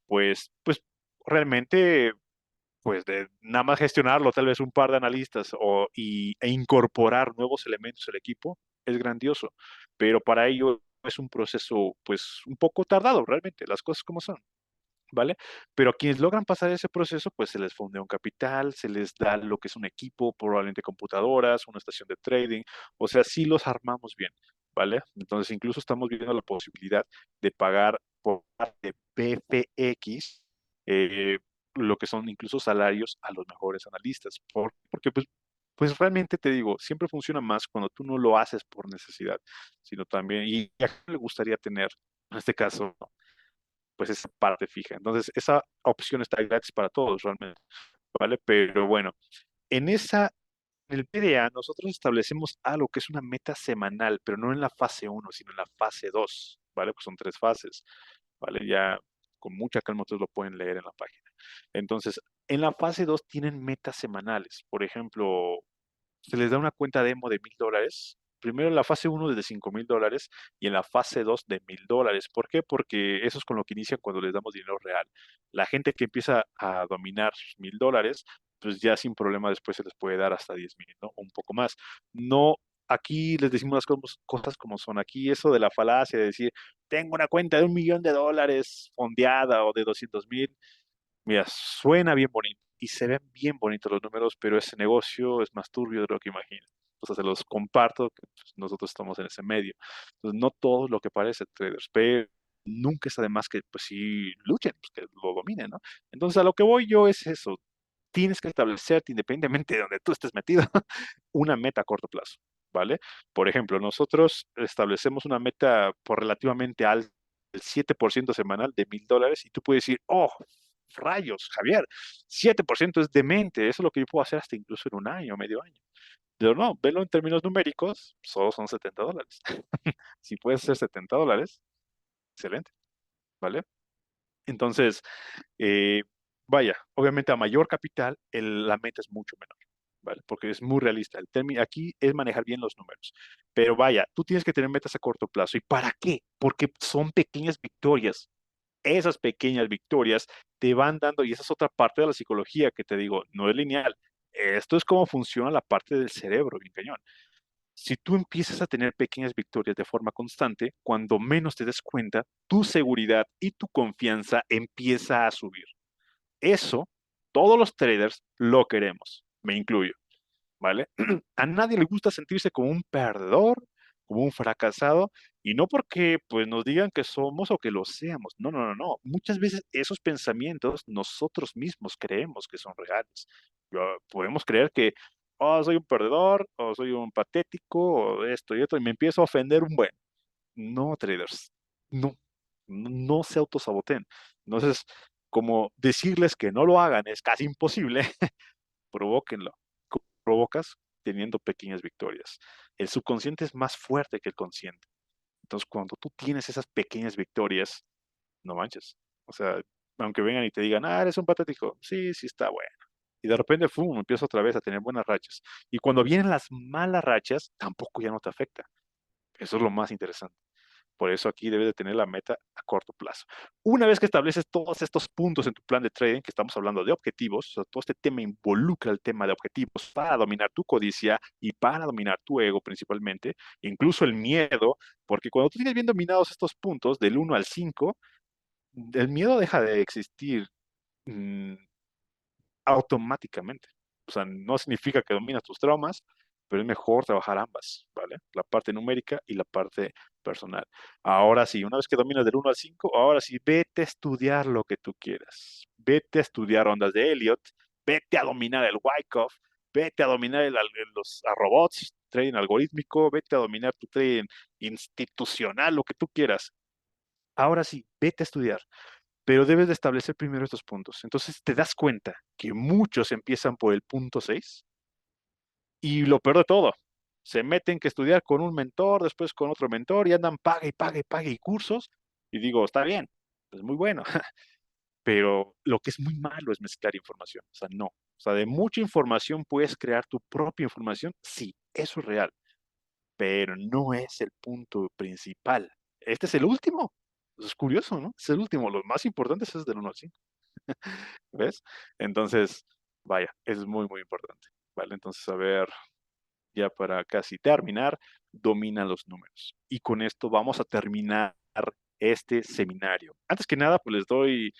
pues realmente, pues de nada más gestionarlo, tal vez un par de analistas e incorporar nuevos elementos al equipo, es grandioso. Pero para ello es un proceso, pues, un poco tardado, realmente, las cosas como son, ¿vale? Pero a quienes logran pasar ese proceso, pues se les fondea un capital, se les da lo que es un equipo, probablemente computadoras, una estación de trading, o sea, sí los armamos bien, ¿vale? Entonces, incluso estamos viendo la posibilidad de pagar por parte de PFX, eh, lo que son incluso salarios a los mejores analistas, porque pues realmente te digo, siempre funciona más cuando tú no lo haces por necesidad, sino también, y a quién le gustaría tener, en este caso, pues esa parte fija. Entonces, esa opción está gratis para todos realmente, ¿vale? Pero bueno, en el PDA nosotros establecemos algo que es una meta semanal, pero no en la fase uno sino en la fase 2, ¿vale? Pues son tres fases, ¿vale? Ya con mucha calma ustedes lo pueden leer en la página. Entonces, en la fase 2 tienen metas semanales. Por ejemplo, se les da una cuenta demo de $1,000. Primero en la fase uno de $5,000 y en la fase 2 de $1,000. ¿Por qué? Porque eso es con lo que inician cuando les damos dinero real. La gente que empieza a dominar sus $1,000, pues ya sin problema después se les puede dar hasta 10,000, ¿no? O un poco más. No, aquí les decimos las cosas como son. Aquí eso de la falacia de decir, tengo una cuenta de $1,000,000 fondeada o de 200,000. Mira, suena bien bonito y se ven bien bonitos los números, pero ese negocio es más turbio de lo que imaginan. O sea, se los comparto, que pues, nosotros estamos en ese medio. Entonces, no todo es lo que parece traders, pero nunca está de más que, pues sí, luchen, pues, que lo dominen, ¿no? Entonces, a lo que voy yo es eso. Tienes que establecerte, independientemente de donde tú estés metido, una meta a corto plazo, ¿vale? Por ejemplo, nosotros establecemos una meta por relativamente alta, el 7% semanal de $1,000, y tú puedes decir, oh, rayos, Javier, 7% es demente, eso es lo que yo puedo hacer hasta incluso en un año, medio año. Pero no, velo en términos numéricos, solo son $70. Si puedes hacer $70, excelente, ¿vale? Entonces, eh, vaya, obviamente a mayor capital, la meta es mucho menor, ¿vale? Porque es muy realista. El término aquí es manejar bien los números. Pero vaya, tú tienes que tener metas a corto plazo. ¿Y para qué? Porque son pequeñas victorias. Esas pequeñas victorias te van dando, y esa es otra parte de la psicología que te digo, no es lineal. Esto es cómo funciona la parte del cerebro, bien cañón. Si tú empiezas a tener pequeñas victorias de forma constante, cuando menos te des cuenta, tu seguridad y tu confianza empieza a subir. Eso, todos los traders lo queremos, me incluyo, ¿vale? A nadie le gusta sentirse como un perdedor, como un fracasado, y no porque pues nos digan que somos o que lo seamos. No, no, no, no. Muchas veces esos pensamientos nosotros mismos creemos que son reales. Podemos creer que, oh, soy un perdedor, o soy un patético, o esto y esto, y me empiezo a ofender un buen. No, traders, no, no se autosaboteen. Entonces, como decirles que no lo hagan es casi imposible, provóquenlo. Provocas teniendo pequeñas victorias. El subconsciente es más fuerte que el consciente. Entonces, cuando tú tienes esas pequeñas victorias, no manches. O sea, aunque vengan y te digan, ah, eres un patético, sí, sí está bueno. Y de repente, ¡fum!, empiezo otra vez a tener buenas rachas. Y cuando vienen las malas rachas, tampoco ya no te afecta. Eso es lo más interesante. Por eso aquí debes de tener la meta a corto plazo. Una vez que estableces todos estos puntos en tu plan de trading, que estamos hablando de objetivos, o sea, todo este tema involucra el tema de objetivos para dominar tu codicia y para dominar tu ego principalmente, incluso el miedo, porque cuando tú tienes bien dominados estos puntos del 1 al 5, el miedo deja de existir mm, automáticamente. O sea, no significa que dominas tus traumas, pero es mejor trabajar ambas, ¿vale? La parte numérica y la parte personal. Ahora sí, una vez que dominas del 1 al 5, ahora sí, vete a estudiar lo que tú quieras. Vete a estudiar ondas de Elliot, vete a dominar el Wyckoff, vete a dominar los robots, trading algorítmico, vete a dominar tu trading institucional, lo que tú quieras. Ahora sí, vete a estudiar, pero debes de establecer primero estos puntos. Entonces te das cuenta que muchos empiezan por el punto 6 y lo peor de todo, se meten que estudiar con un mentor, después con otro mentor y andan pague y pague y pague y cursos. Y digo, está bien, es muy bueno, pero lo que es muy malo es mezclar información. O sea, no. O sea, de mucha información puedes crear tu propia información. Sí, eso es real, pero no es el punto principal. Este es el último. Es curioso, ¿no? Es el último. Lo más importante es del 1 al 5. ¿Ves? Entonces, vaya, es muy, muy importante. ¿Vale? Entonces, a ver, ya para casi terminar, domina los números. Y con esto vamos a terminar este seminario. Antes que nada, pues les doy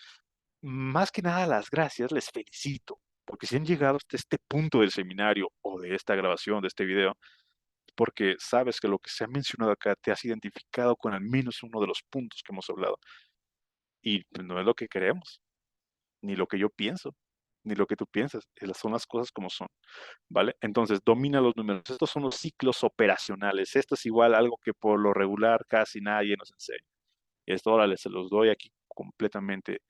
más que nada las gracias, les felicito, porque si han llegado hasta este punto del seminario o de esta grabación, de este video, porque sabes que lo que se ha mencionado acá te has identificado con al menos uno de los puntos que hemos hablado. Y pues, no es lo que queremos, ni lo que yo pienso, ni lo que tú piensas, son las cosas como son. ¿Vale? Entonces, domina los números. Estos son los ciclos operacionales. Esto es igual algo que por lo regular casi nadie nos enseña. Esto ahora les se los doy aquí completamente,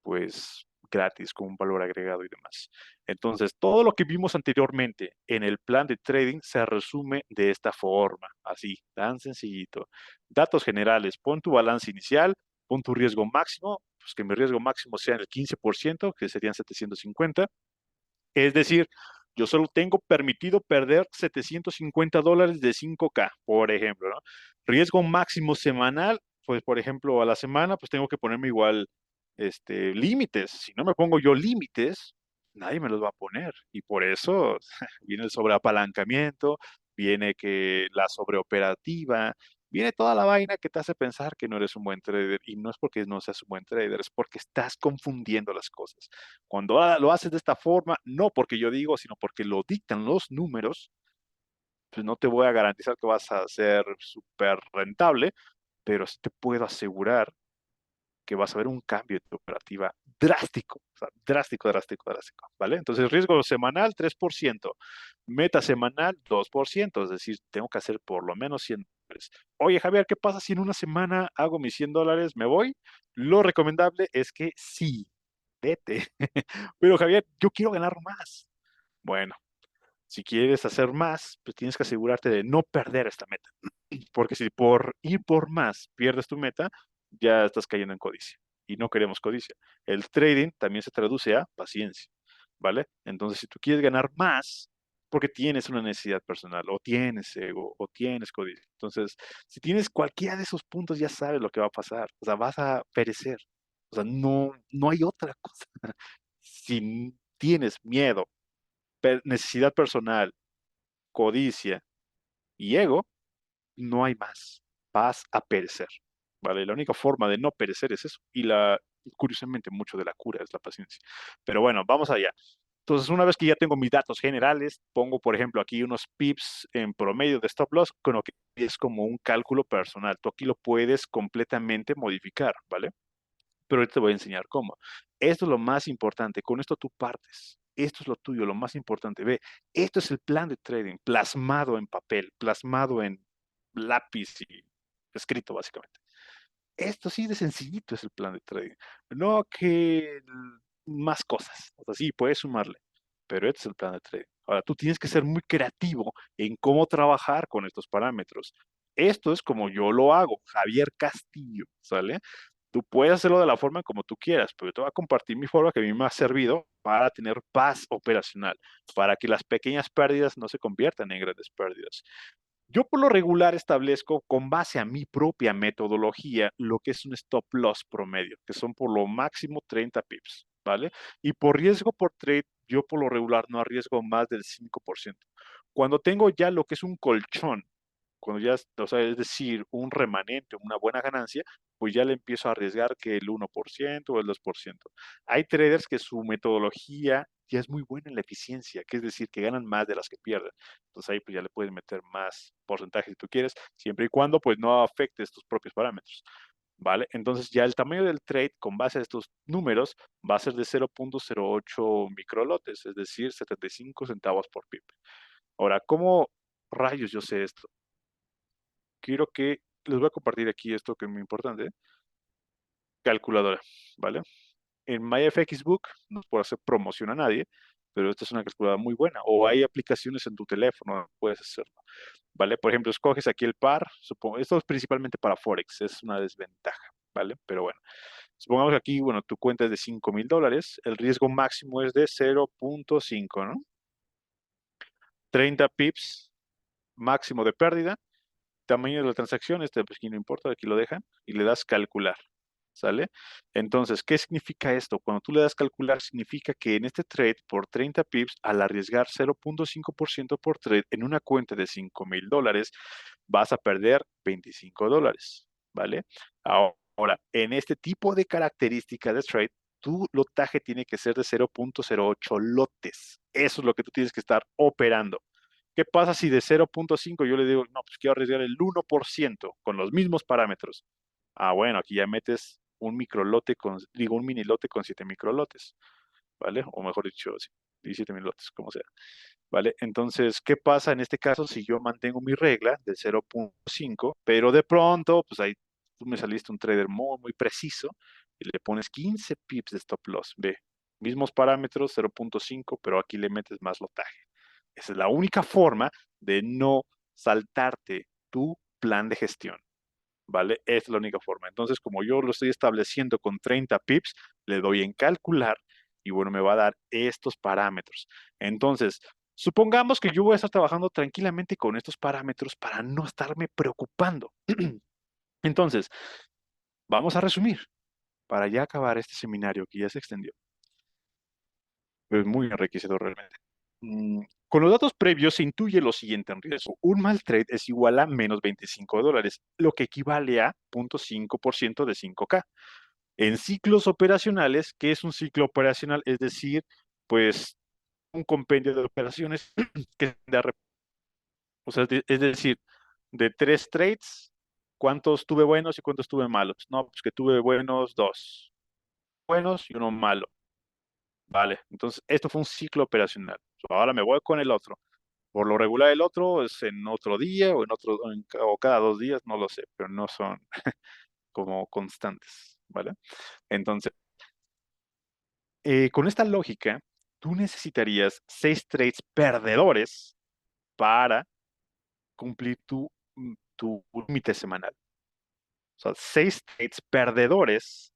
pues, gratis, con un valor agregado y demás. Entonces, todo lo que vimos anteriormente en el plan de trading se resume de esta forma, así, tan sencillito. Datos generales, pon tu balance inicial, pon tu riesgo máximo, pues que mi riesgo máximo sea el 15%, que serían 750. Es decir, yo solo tengo permitido perder $750 de 5K, por ejemplo, ¿no? Riesgo máximo semanal, pues por ejemplo, a la semana, pues tengo que ponerme igual límites. Si no me pongo yo límites, nadie me los va a poner. Y por eso viene el sobreapalancamiento, viene que la sobreoperativa, viene toda la vaina que te hace pensar que no eres un buen trader. Y no es porque no seas un buen trader, es porque estás confundiendo las cosas. Cuando lo haces de esta forma, no porque yo digo, sino porque lo dictan los números, pues no te voy a garantizar que vas a ser súper rentable, pero sí te puedo asegurar que vas a ver un cambio en tu operativa drástico, o sea, drástico, drástico, drástico, ¿vale? Entonces, riesgo semanal, 3%, meta semanal, 2%, es decir, tengo que hacer por lo menos $100. Oye, Javier, ¿qué pasa si en una semana hago mis $100, me voy? Lo recomendable es que sí, vete. Pero Javier, yo quiero ganar más. Bueno, si quieres hacer más, pues tienes que asegurarte de no perder esta meta. Porque si por ir por más pierdes tu meta, ya estás cayendo en codicia. Y no queremos codicia. El trading también se traduce a paciencia, ¿vale? Entonces, si tú quieres ganar más, porque tienes una necesidad personal, o tienes ego, o tienes codicia. Entonces, si tienes cualquiera de esos puntos, ya sabes lo que va a pasar. O sea, vas a perecer. O sea, no, no hay otra cosa. Si tienes miedo, necesidad personal, codicia y ego, no hay más. Vas a perecer, ¿vale? La única forma de no perecer es eso. Curiosamente, mucho de la cura es la paciencia. Pero bueno, vamos allá. Entonces, una vez que ya tengo mis datos generales, pongo, por ejemplo, aquí unos pips en promedio de stop loss, con lo que es como un cálculo personal. Tú aquí lo puedes completamente modificar, ¿vale? Pero ahorita te voy a enseñar cómo. Esto es lo más importante. Con esto tú partes. Esto es lo tuyo, lo más importante. Ve, esto es el plan de trading plasmado en papel, plasmado en lápiz y escrito, básicamente. Esto sí de sencillito es el plan de trading. No que más cosas. O sea, sí, puedes sumarle, pero este es el plan de trading. Ahora, tú tienes que ser muy creativo en cómo trabajar con estos parámetros. Esto es como yo lo hago, Javier Castillo, ¿sale? Tú puedes hacerlo de la forma como tú quieras, pero yo te voy a compartir mi forma que a mí me ha servido para tener paz operacional, para que las pequeñas pérdidas no se conviertan en grandes pérdidas. Yo por lo regular establezco con base a mi propia metodología lo que es un stop loss promedio, que son por lo máximo 30 pips, ¿vale? Y por riesgo por trade, yo por lo regular no arriesgo más del 5%. Cuando tengo ya lo que es un colchón, cuando ya, o sea, es decir, un remanente, una buena ganancia, pues ya le empiezo a arriesgar que el 1% o el 2%. Hay traders que su metodología ya es muy buena en la eficiencia, que es decir, que ganan más de las que pierden. Entonces ahí pues ya le puedes meter más porcentaje si tú quieres, siempre y cuando pues no afectes tus propios parámetros. ¿Vale? Entonces ya el tamaño del trade con base a estos números va a ser de 0.08 microlotes, es decir, 75 centavos por pip. Ahora, ¿cómo rayos yo sé esto? Quiero que les voy a compartir aquí esto que es muy importante, calculadora, ¿vale? En MyFXBook no es por hacer promoción a nadie, pero esta es una calculadora muy buena. O hay aplicaciones en tu teléfono, puedes hacerlo, ¿vale? Por ejemplo, escoges aquí el par, supongo, esto es principalmente para Forex, es una desventaja, ¿vale? Pero bueno, supongamos que aquí, bueno, tu cuenta es de $5,000, el riesgo máximo es de 0.5, ¿no? 30 pips máximo de pérdida, tamaño de la transacción, este pues aquí no importa, aquí lo dejan, y le das calcular, ¿sale? Entonces, ¿qué significa esto? Cuando tú le das calcular, significa que en este trade, por 30 pips, al arriesgar 0.5% por trade en una cuenta de $5,000, vas a perder $25, ¿vale? Ahora, en este tipo de características de trade, tu lotaje tiene que ser de 0.08 lotes. Eso es lo que tú tienes que estar operando. ¿Qué pasa si de 0.5 yo le digo, no, pues quiero arriesgar el 1% con los mismos parámetros? Ah, bueno, aquí ya metes un microlote un mini lote con 7 microlotes, ¿vale? O mejor dicho, 17 mil lotes, como sea, ¿vale? Entonces, ¿qué pasa en este caso si yo mantengo mi regla del 0.5, pero de pronto, pues ahí tú me saliste un trader muy, muy preciso y le pones 15 pips de stop loss, ve, mismos parámetros, 0.5, pero aquí le metes más lotaje. Esa es la única forma de no saltarte tu plan de gestión, ¿vale? Esa es la única forma. Entonces, como yo lo estoy estableciendo con 30 pips, le doy en calcular y bueno, me va a dar estos parámetros. Entonces, supongamos que yo voy a estar trabajando tranquilamente con estos parámetros para no estarme preocupando. Entonces, vamos a resumir para ya acabar este seminario que ya se extendió. Es muy enriquecedor realmente. Con los datos previos se intuye lo siguiente en riesgo. Un mal trade es igual a menos $25, lo que equivale a 0.5% de 5K. En ciclos operacionales, ¿qué es un ciclo operacional? Es decir, pues un compendio de operaciones que o sea, es decir, de 3 trades, ¿cuántos tuve buenos y cuántos tuve malos? No, pues que tuve buenos 2, buenos y uno malo. Vale, entonces esto fue un ciclo operacional. Ahora me voy con el otro. Por lo regular el otro es en otro día o en otro o cada 2 días, no lo sé, pero no son como constantes, ¿vale? Entonces, con esta lógica, tú necesitarías 6 trades perdedores para cumplir tu límite semanal. O sea, 6 trades perdedores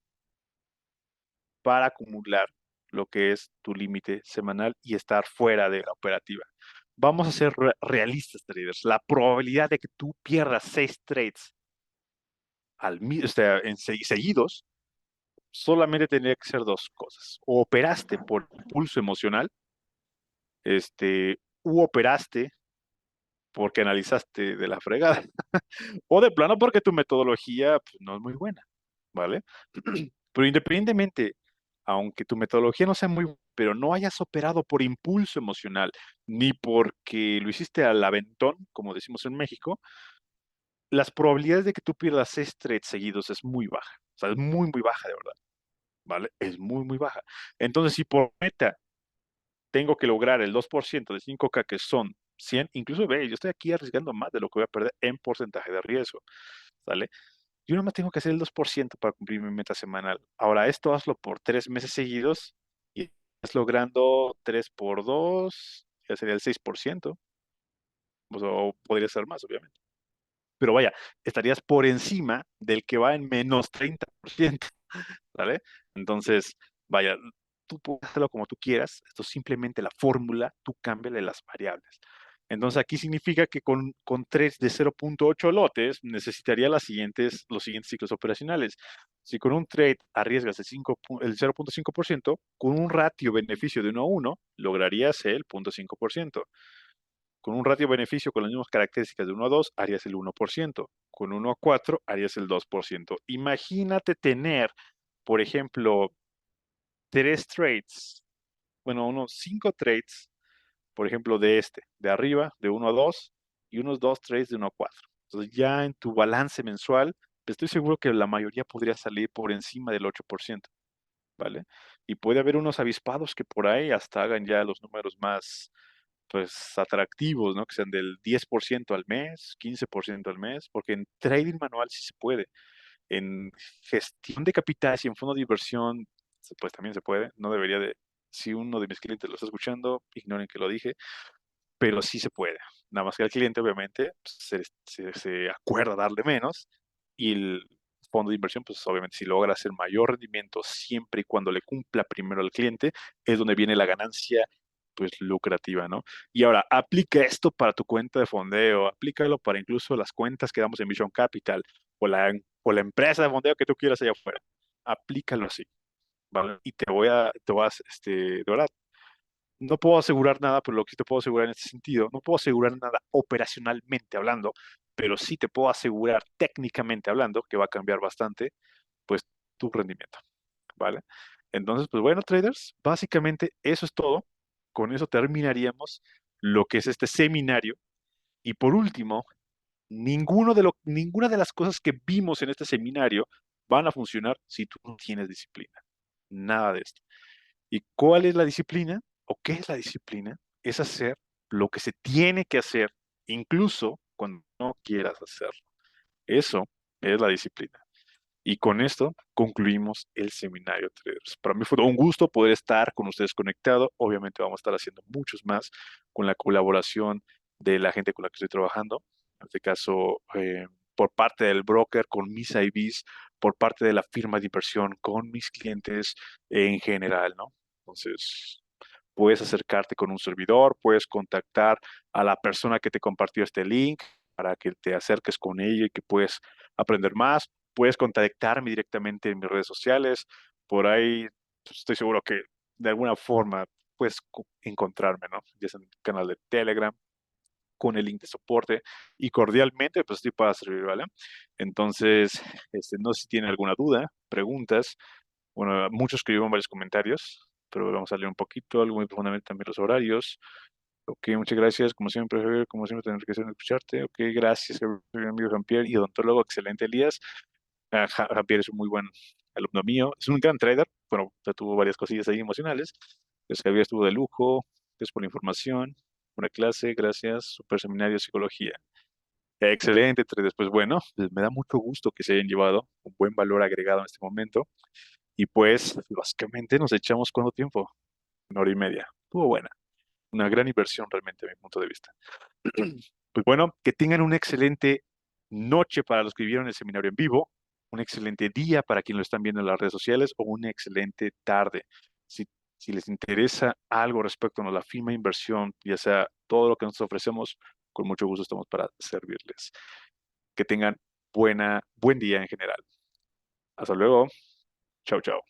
para acumular lo que es tu límite semanal y estar fuera de la operativa. Vamos a ser realistas, traders. La probabilidad de que tú pierdas 6 trades o sea, seguidos, solamente tendría que ser dos cosas. O operaste por impulso emocional, u operaste porque analizaste de la fregada, o de plano porque tu metodología pues, no es muy buena, ¿vale? Pero independientemente, aunque tu metodología no sea muy pero no hayas operado por impulso emocional, ni porque lo hiciste al aventón, como decimos en México, las probabilidades de que tú pierdas 6 trades seguidos es muy baja. O sea, es muy, muy baja, de verdad. ¿Vale? Es muy, muy baja. Entonces, si por meta tengo que lograr el 2% de 5K, que son 100, incluso ve, yo estoy aquí arriesgando más de lo que voy a perder en porcentaje de riesgo, ¿sale? Yo nada más tengo que hacer el 2% para cumplir mi meta semanal. Ahora, esto hazlo por 3 meses seguidos y estás logrando 3 por 2, ya sería el 6%, o podría ser más, obviamente. Pero vaya, estarías por encima del que va en menos 30%. ¿Vale? Entonces, vaya, tú puedes hacerlo como tú quieras, esto es simplemente la fórmula, tú cámbiale las variables. Entonces, aquí significa que con trades de 0.8 lotes necesitaría los siguientes ciclos operacionales. Si con un trade arriesgas el 0.5%, con un ratio beneficio de 1 a 1, lograrías el 0.5%. Con un ratio beneficio con las mismas características de 1 a 2, harías el 1%. Con 1 a 4, harías el 2%. Imagínate tener, por ejemplo, 3 trades, bueno, unos 5 trades, por ejemplo, de arriba, de 1 a 2, y unos 2 trades de 1 a 4. Entonces, ya en tu balance mensual, estoy seguro que la mayoría podría salir por encima del 8%, ¿vale? Y puede haber unos avispados que por ahí hasta hagan ya los números más, pues, atractivos, ¿no? Que sean del 10% al mes, 15% al mes, porque en trading manual sí se puede. En gestión de capitales y en fondo de inversión, pues también se puede. No debería de, si uno de mis clientes lo está escuchando, ignoren que lo dije, pero sí se puede. Nada más que el cliente, obviamente, pues, se acuerda darle menos y el fondo de inversión, pues obviamente si logra hacer mayor rendimiento siempre y cuando le cumpla primero al cliente, es donde viene la ganancia, pues lucrativa, ¿no? Y ahora, aplica esto para tu cuenta de fondeo, aplícalo para incluso las cuentas que damos en Vision Capital o la empresa de fondeo que tú quieras allá afuera. Aplícalo así, ¿vale? Y de verdad, no puedo asegurar nada, pero lo que sí te puedo asegurar en este sentido, no puedo asegurar nada operacionalmente hablando, pero sí te puedo asegurar técnicamente hablando que va a cambiar bastante, pues, tu rendimiento, ¿vale? Entonces, pues bueno, traders, básicamente eso es todo. Con eso terminaríamos lo que es este seminario. Y por último, ninguna de las cosas que vimos en este seminario van a funcionar si tú no tienes disciplina. Nada de esto. ¿Y cuál es la disciplina? ¿O qué es la disciplina? Es hacer lo que se tiene que hacer, incluso cuando no quieras hacerlo. Eso es la disciplina. Y con esto concluimos el seminario Traders. Para mí fue un gusto poder estar con ustedes conectado. Obviamente vamos a estar haciendo muchos más con la colaboración de la gente con la que estoy trabajando. En este caso, por parte del broker con mis IBs, por parte de la firma de inversión con mis clientes en general, ¿no? Entonces, puedes acercarte con un servidor, puedes contactar a la persona que te compartió este link para que te acerques con ella y que puedes aprender más. Puedes contactarme directamente en mis redes sociales. Por ahí pues, estoy seguro que de alguna forma puedes encontrarme, ¿no? Ya sea en el canal de Telegram, con el link de soporte y cordialmente, pues estoy para servir, ¿vale? Entonces, no sé si tienen alguna duda, preguntas. Bueno, muchos escribieron varios comentarios, pero vamos a leer un poquito, algo muy profundamente también los horarios. Ok, muchas gracias, como siempre, Javier, como siempre, tener que escucharte. Ok, gracias, Javier, soy mi amigo Jean-Pierre y odontólogo, excelente, Elías. Jean-Pierre es un muy buen alumno mío, es un gran trader, bueno, ya tuvo varias cosillas ahí emocionales. Pues Javier estuvo de lujo, gracias por la información, buena clase, gracias, super seminario de psicología. Excelente, traders. Pues bueno, pues me da mucho gusto que se hayan llevado un buen valor agregado en este momento. Y pues, básicamente nos echamos cuánto tiempo, 1 hora y media. Estuvo buena. Una gran inversión realmente, a mi punto de vista. Pues bueno, que tengan una excelente noche para los que vieron el seminario en vivo, un excelente día para quienes lo están viendo en las redes sociales o una excelente tarde. Si, si les interesa algo respecto a la firma de inversión, ya sea todo lo que nos ofrecemos, con mucho gusto estamos para servirles. Que tengan buen día en general. Hasta luego. Chao, chao.